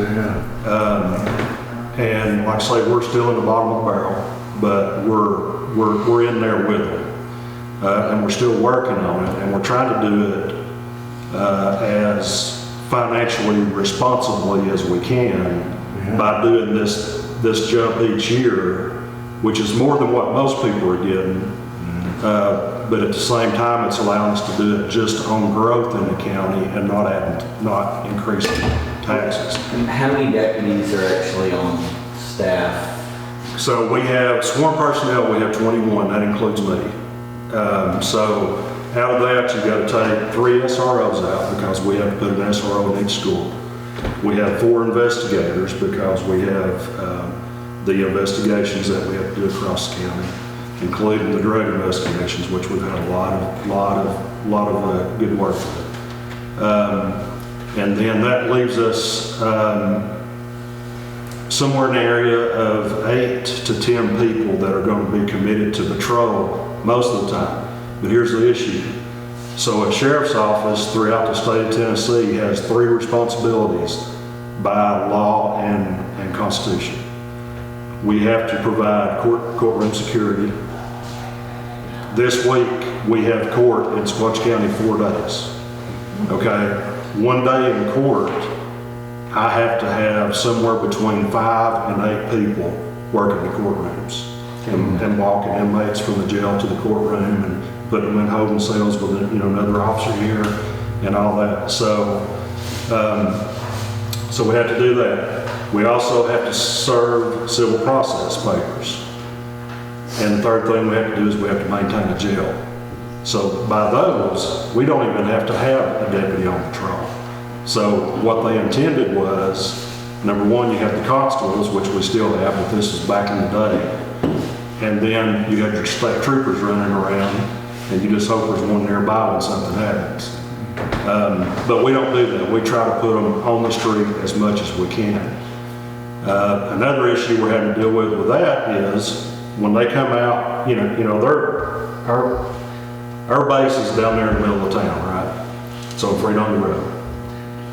And like I say, we're still in the bottom of the barrel, but we're in there with them. And we're still working on it, and we're trying to do it as financially responsibly as we can by doing this jump each year, which is more than what most people are getting. But at the same time, it's allowing us to do it just on growth in the county and not increasing taxes. How many deputies are actually on staff? So we have sworn personnel, we have 21, that includes me. So out of that, you've got to take 3 SROs out because we have to put an SRO in each school. We have 4 investigators because we have the investigations that we have to do across the county, including the drug investigations, which we've had a lot of good work with. And then that leaves us somewhere in the area of 8 to 10 people that are going to be committed to patrol most of the time. But here's the issue. So a sheriff's office throughout the state of Tennessee has 3 responsibilities by law and constitution. We have to provide courtroom security. This week, we have court in Sequatchie County 4 days. Okay, 1 day in court, I have to have somewhere between 5 and 8 people working the courtrooms and walking inmates from the jail to the courtroom and putting them in holding cells with another officer here and all that. So, so we have to do that. We also have to serve civil process papers. And the third thing we have to do is we have to maintain a jail. So by those, we don't even have to have a deputy on patrol. So what they intended was, number one, you have the constables, which we still have, but this is back in the day. And then you have your state troopers running around, and you just hope there's one nearby when something happens. But we don't do that. We try to put them on the street as much as we can. Another issue we're having to deal with that is when they come out, our base is down there in the middle of the town, right? So Freedom Road.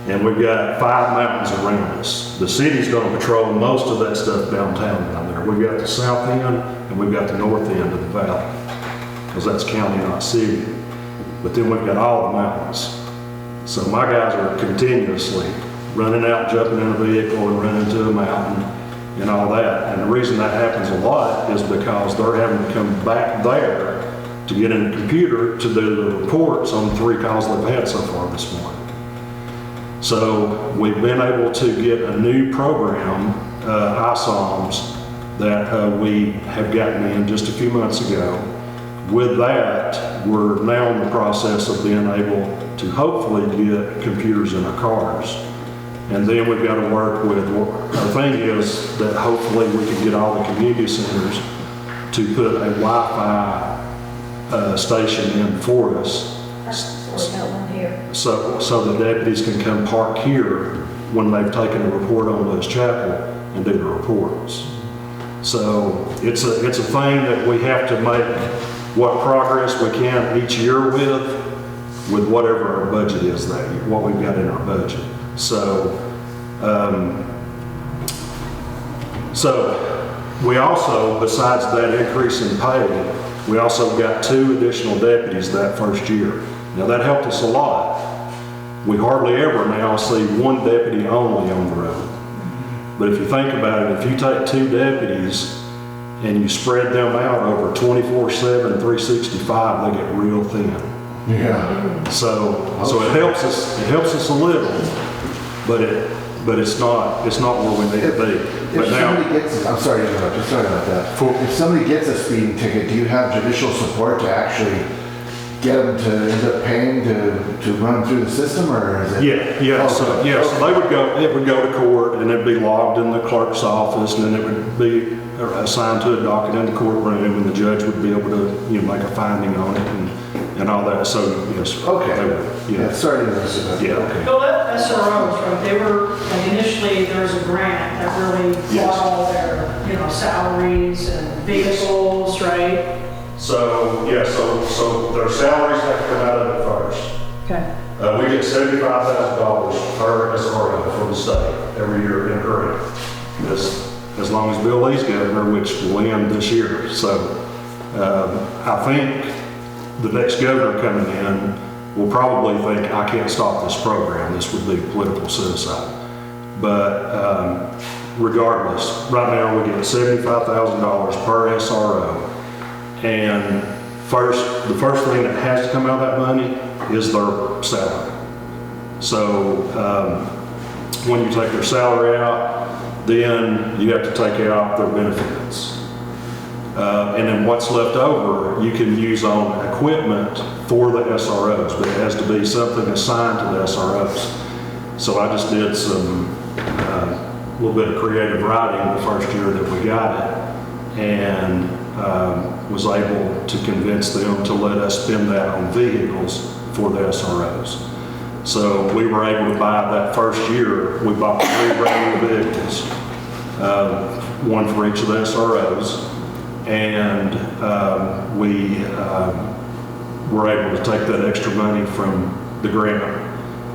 And we've got 5 mountains around us. The city's going to patrol most of that stuff downtown down there. We've got the south end and we've got the north end of the valley, because that's county, not city. But then we've got all the mountains. So my guys are continuously running out, jumping in a vehicle and running to a mountain and all that. And the reason that happens a lot is because they're having to come back there to get in the computer to do the reports on the 3 calls they've had so far this morning. So we've been able to get a new program, ISOMs, that we have gotten in just a few months ago. With that, we're now in the process of being able to hopefully get computers in our cars. And then we've got to work with, our thing is that hopefully we can get all the community centers to put a Wi-Fi station in for us. So the deputies can come park here when they've taken a report on Lewis Chapel and do the reports. So it's a thing that we have to make what progress we can each year with whatever our budget is that year, what we've got in our budget. So we also, besides that increase in pay, we also got 2 additional deputies that first year. Now that helped us a lot. We hardly ever now see 1 deputy only on the road. But if you think about it, if you take 2 deputies and you spread them out over 24/7, 365, they get real thin. Yeah. So it helps us a little, but it's not where we need to be. But If now, somebody gets, I'm sorry to interrupt, I'm sorry about that. If somebody gets a speeding ticket, do you have judicial support to actually get them to end up paying to run through the system, or is it? yeah, so it would go to court, and it'd be logged in the clerk's office, and then it would be assigned to a docket in the courtroom, and the judge would be able to, make a finding on it and all that. So yes. Okay. They would, Yeah, sorry to interrupt you. Yeah. Okay. Well, that SROs, right, they were, like initially, there was a grant that really Yes. bought all their, salaries and vehicles, right? So their salaries have to come out of it first. Okay. We get $75,000 per SRO from the state every year in grant. As long as Bill Lee's governor, which will end this year. So I think the next governor coming in will probably think, I can't stop this program. This would be political suicide. But regardless, right now we get $75,000 per SRO. And the first thing that has to come out of that money is their salary. So when you take their salary out, then you have to take out their benefits. And then what's left over, you can use on equipment for the SROs, but it has to be something assigned to the SROs. So I just did some little bit of creative writing the first year that we got it, and was able to convince them to let us spend that on vehicles for the SROs. So we were able to buy that first year, we bought 3 brand new vehicles, 1 for each of the SROs, and we were able to take that extra money from the grant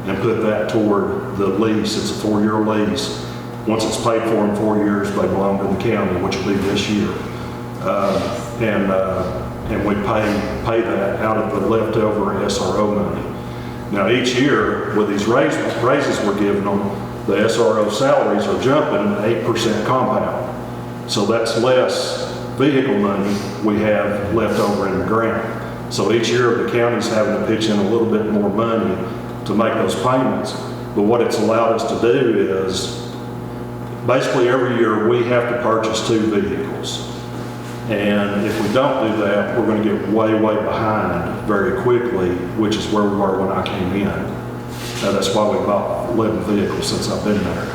and put that toward the lease. It's a 4-year lease. Once it's paid for in 4 years, they belong to the county, which will be this year. And we pay that out of the leftover SRO money. Now each year, with these raises we're giving them, the SRO salaries are jumping 8% compound. So that's less vehicle money we have left over in the grant. So each year the county's having to pitch in a little bit more money to make those payments. But what it's allowed us to do is, basically every year we have to purchase 2 vehicles. And if we don't do that, we're going to get way, way behind very quickly, which is where we were when I came in. That's why we bought 11 vehicles since I've been there.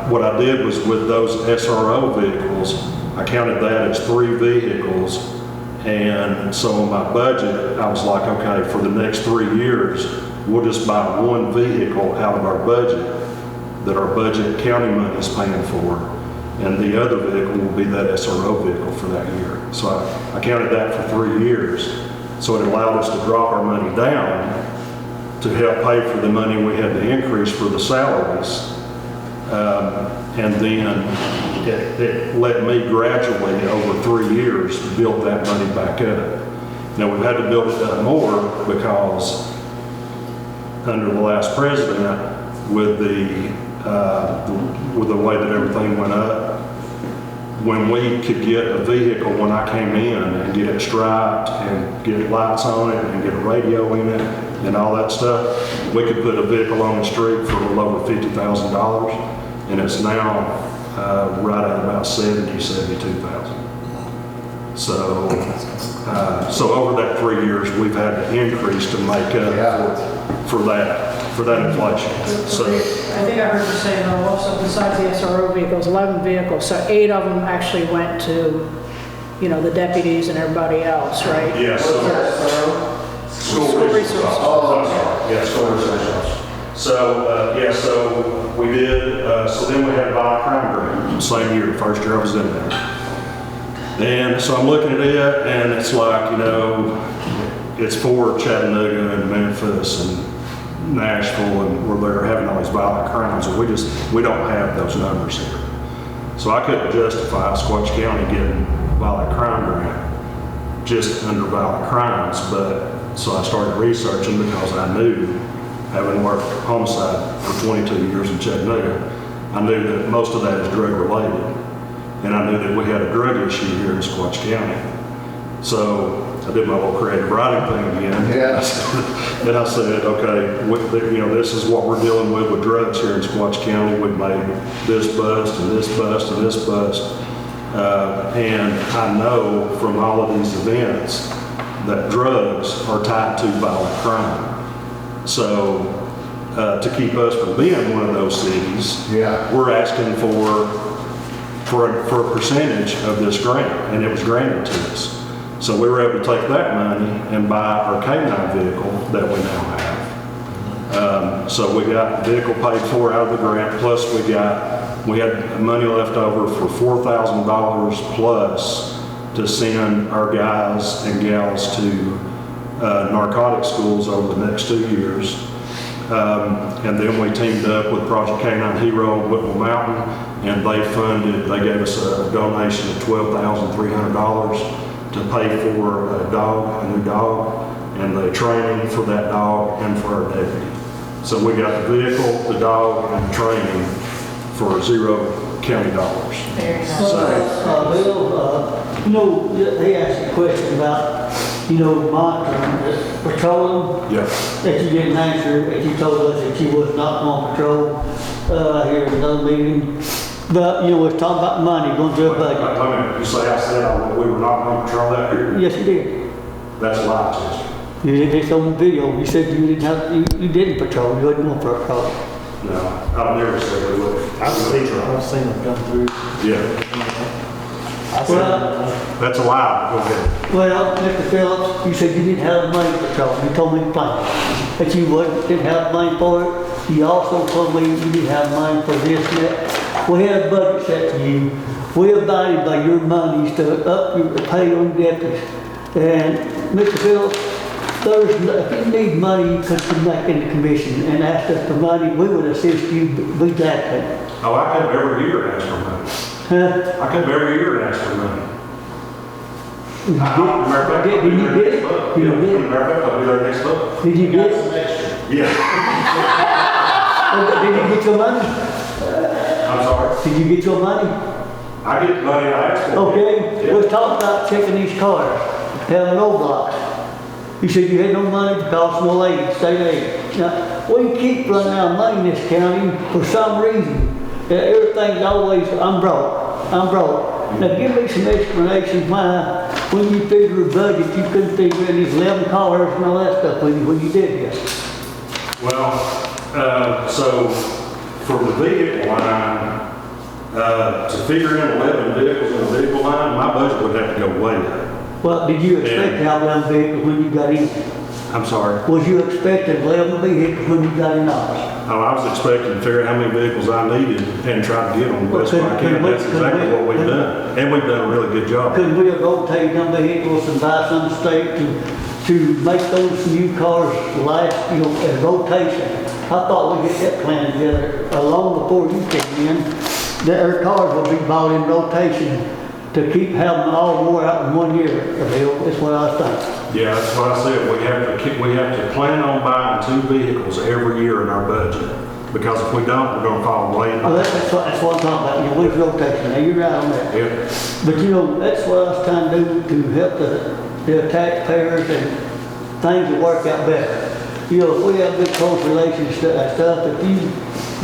What I did was with those SRO vehicles, I counted that as 3 vehicles. And so on my budget, I was like, okay, for the next 3 years, we'll just buy 1 vehicle out of our budget that our budget county money is paying for, and the other vehicle will be that SRO vehicle for that year. So I counted that for 3 years. So it allowed us to drop our money down to help pay for the money we had to increase for the salaries. And then it let me gradually, over 3 years, build that money back up. Now we've had to build it up more because under the last president, with the way that everything went up, when we could get a vehicle when I came in and get it striped and get lights on it and get a radio in it and all that stuff, we could put a vehicle on the street for a little over $50,000, and it's now right at about 72,000. So over that 3 years, we've had to increase to make up for that inflation. So I think I heard you say, though, also besides the SRO vehicles, 11 vehicles, so 8 of them actually went to, the deputies and everybody else, right? yeah, so school resource. Oh, yeah, school resource. So so we did. So then we had to buy a crime grant. Same year, first year I was in there. And so I'm looking at it, and it's like, you know, it's for Chattanooga and Memphis and Nashville, and where they're having all these violent crimes, and we don't have those numbers here. So I couldn't justify Sequatchie County getting violent crime grant just under violent crimes, but so I started researching because I knew, having worked homicide for 22 years in Chattanooga, I knew that most of that is drug related. And I knew that we had a drug issue here in Sequatchie County. So I did my little creative writing thing again. Yeah. And I said, okay, you know, this is what we're dealing with drugs here in Sequatchie County. We've made this bust and this bust and this bust. And I know from all of these events that drugs are tied to violent crime. So to keep us from being one of those cities, Yeah. we're asking for a percentage of this grant, and it was granted to us. So we were able to take that money and buy our K-9 vehicle that we now have. So we got the vehicle paid for out of the grant, plus we had money left over for $4,000 plus to send our guys and gals to narcotic schools over the next 2 years. And then we teamed up with Project K-9 Hero in Whitwell Mountain, and they gave us a donation of $12,300 to pay for a new dog, and the training for that dog and for our deputy. So we got the vehicle, the dog, and the training for $0 county dollars. Very nice. Bill, you know, he asked a question about, you know, monitoring, patrolling. Yeah. That you didn't answer, that you told us that you was not on patrol, here in another meeting. But, you know, we're talking about money, going to a budget. You say I said we were not going to patrol that here? Yes, you did. That's a lie, Chester. You did this on video. You said you didn't patrol, you wasn't going for a patrol. No, I've never said we would. I've seen them come through. Yeah, Well, that's a lie. Go ahead. well, Mr. Phillips, you said you didn't have the money to patrol. You told me plain that you didn't have the money for it. You also told me you didn't have money for this and that. We had a budget set for you. We abided by your monies to up your pay on deputies. And Mr. Phillips, if you need money, you could come back in the commission and ask us for money. We would assist you with that. Oh, I come every year and ask for money. Huh? I come every year and ask for money. Did you get it? I'll Did you get it? I'll be there next month. Did you get it? Yeah. Did you get your money? I'm sorry. Did you get your money? I get the money I ask for. Okay, Yeah. let's talk about checking these cars, having roadblocks. You said you had no money because no aid, state aid. Now, we keep running out of money in this county for some reason. Everything's always, I'm broke. Now give me some explanations why, when you figure a budget, you couldn't figure in these 11 cars and all that stuff when you did this. Well, so for the vehicle line, to figure in 11 vehicles in the vehicle line, my budget would have to go way up. Well, did you expect to have 11 vehicles when you got in? I'm sorry. Was you expecting 11 vehicles when you got in office? Oh, I was expecting to figure out how many vehicles I needed and try to get them the best way I can. That's exactly what we've done. And we've done a really good job. Couldn't we have rotated them vehicles and buy some state to make those new cars last, you know, as rotation? I thought we'd get that plan together long before you came in, that our cars would be bought in rotation to keep having them all wore out in 1 year, Bill. That's what I was thinking. Yeah, that's what I said. We have to plan on buying 2 vehicles every year in our budget. Because if we don't, we're gonna fall way Well, behind. that's what I'm talking about, you know, with rotation. Now, you're right on that. Yeah. But you know, that's what I was trying to do to help the taxpayers and things will work out better. You know, if we have good close relations stuff, if you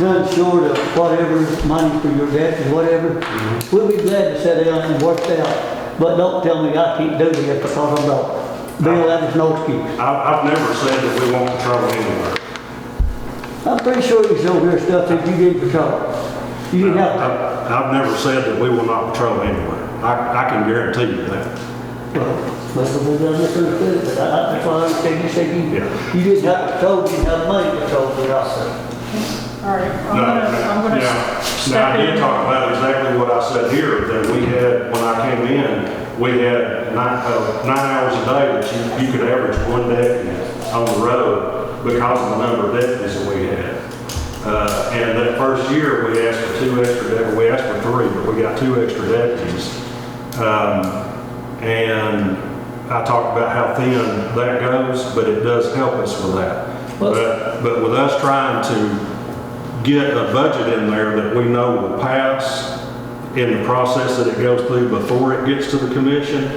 run short of whatever money for your deputy, whatever, we'll be glad to sit down and work it out. But don't tell me I can't do this because I'm broke. Bill, that is no excuse. I've never said that we won't patrol anywhere. I'm pretty sure you showed your stuff that you didn't patrol. You didn't have to. I've never said that we will not patrol anywhere. I can guarantee you that. Well, must have been misunderstood, but that's why I understand you said you didn't have to patrol, you didn't have money to patrol for your officer. All right, I'm gonna, Yeah. Now, I did talk about exactly what I said here, that we had, when I came in, we had 9 hours a day that you could average one deputy on the road because of the number of deputies that we had. And that first year, we asked for 2 extra deputies. We asked for 3, but we got 2 extra deputies. And I talked about how thin that goes, but it does help us with that. But with us trying to get a budget in there that we know will pass in the process that it goes through before it gets to the commission,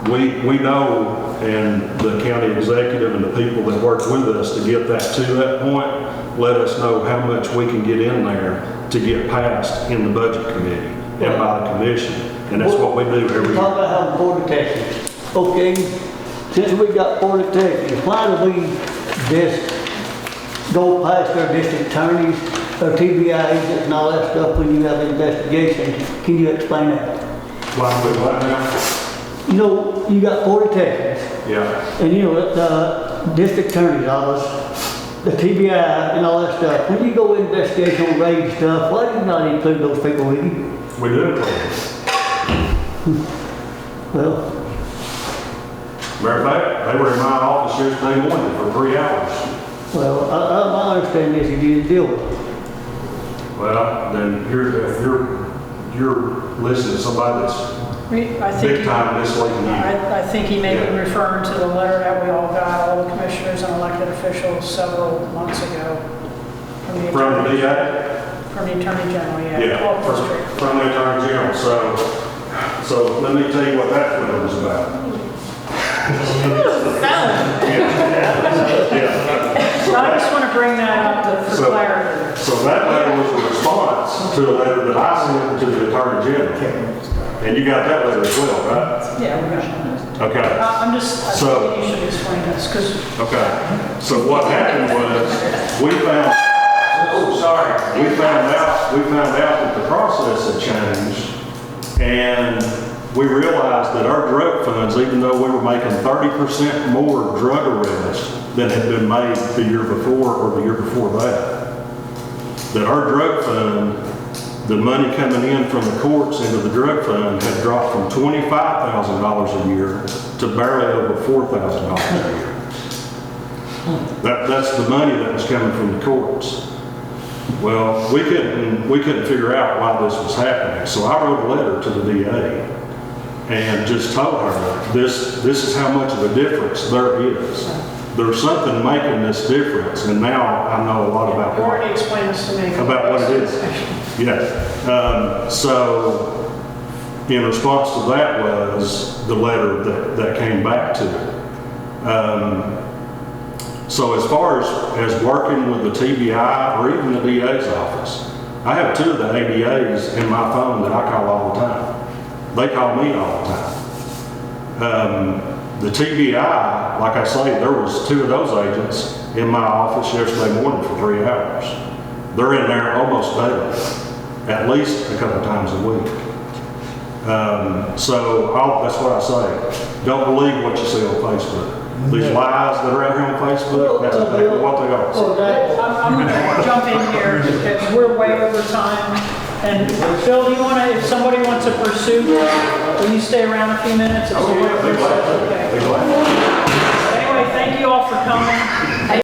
we know, and the county executive and the people that work with us to get that to that point, let us know how much we can get in there to get passed in the budget committee and by the commission. And that's what we do every year. Talk about having board of detectives. Okay, since we got board of detectives, why do we just go past our district attorneys, our TBI agents and all that stuff when you have investigations? Can you explain that? Why do we what now? You know, you got board of detectives. Yeah. And you know, the district attorney's office, the TBI and all that stuff. When you go investigate on raid stuff, why do you not include those people with you? We do include. Well, Matter of fact, they were in my office yesterday morning for 3 hours. well, my understanding is you didn't deal with it. Well, then you're listening to somebody that's I think, big time misleading you. I think he may be Yeah. referring to the letter that we all got, all the commissioners and elected officials several months ago from the From the Attorney DA? from the Attorney General, yeah. Yeah, 12th District. from the Attorney General. So let me tell you what that letter was about. So I just want to bring that up for clarity. So that letter was a response to a letter that I sent to the Attorney General. And you got that letter as well, right? Yeah, we got that. Okay. I think you should explain this, because Okay. So what happened was we found out that the process had changed, and we realized that our drug funds, even though we were making 30% more drug arrests than had been made the year before or the year before that our drug fund, the money coming in from the courts into the drug fund, had dropped from $25,000 a year to barely over $4,000 a year. That's the money that was coming from the courts. Well, we couldn't figure out why this was happening, so I wrote a letter to the DA and just told her, this is how much of a difference there is. There's something making this difference, and now I know a lot about you already explained this to me. about what it is. Yeah. So in response to that was the letter that came back to it. So as far as working with the TBI or even the DA's office, I have 2 of the ADAs in my phone that I call all the time. They call me all the time. The TBI, like I say, there was 2 of those agents in my office yesterday morning for 3 hours. They're in there almost daily, at least a couple times a week. So that's what I say. Don't believe what you see on Facebook. These lies that are out here on Facebook, that's exactly what they are. I'm going to jump in here because we're way over time. And Phil, do you want to, if somebody wants to pursue, will you stay around a few minutes? Oh, yeah, be glad to. Okay. Anyway, thank you all for coming.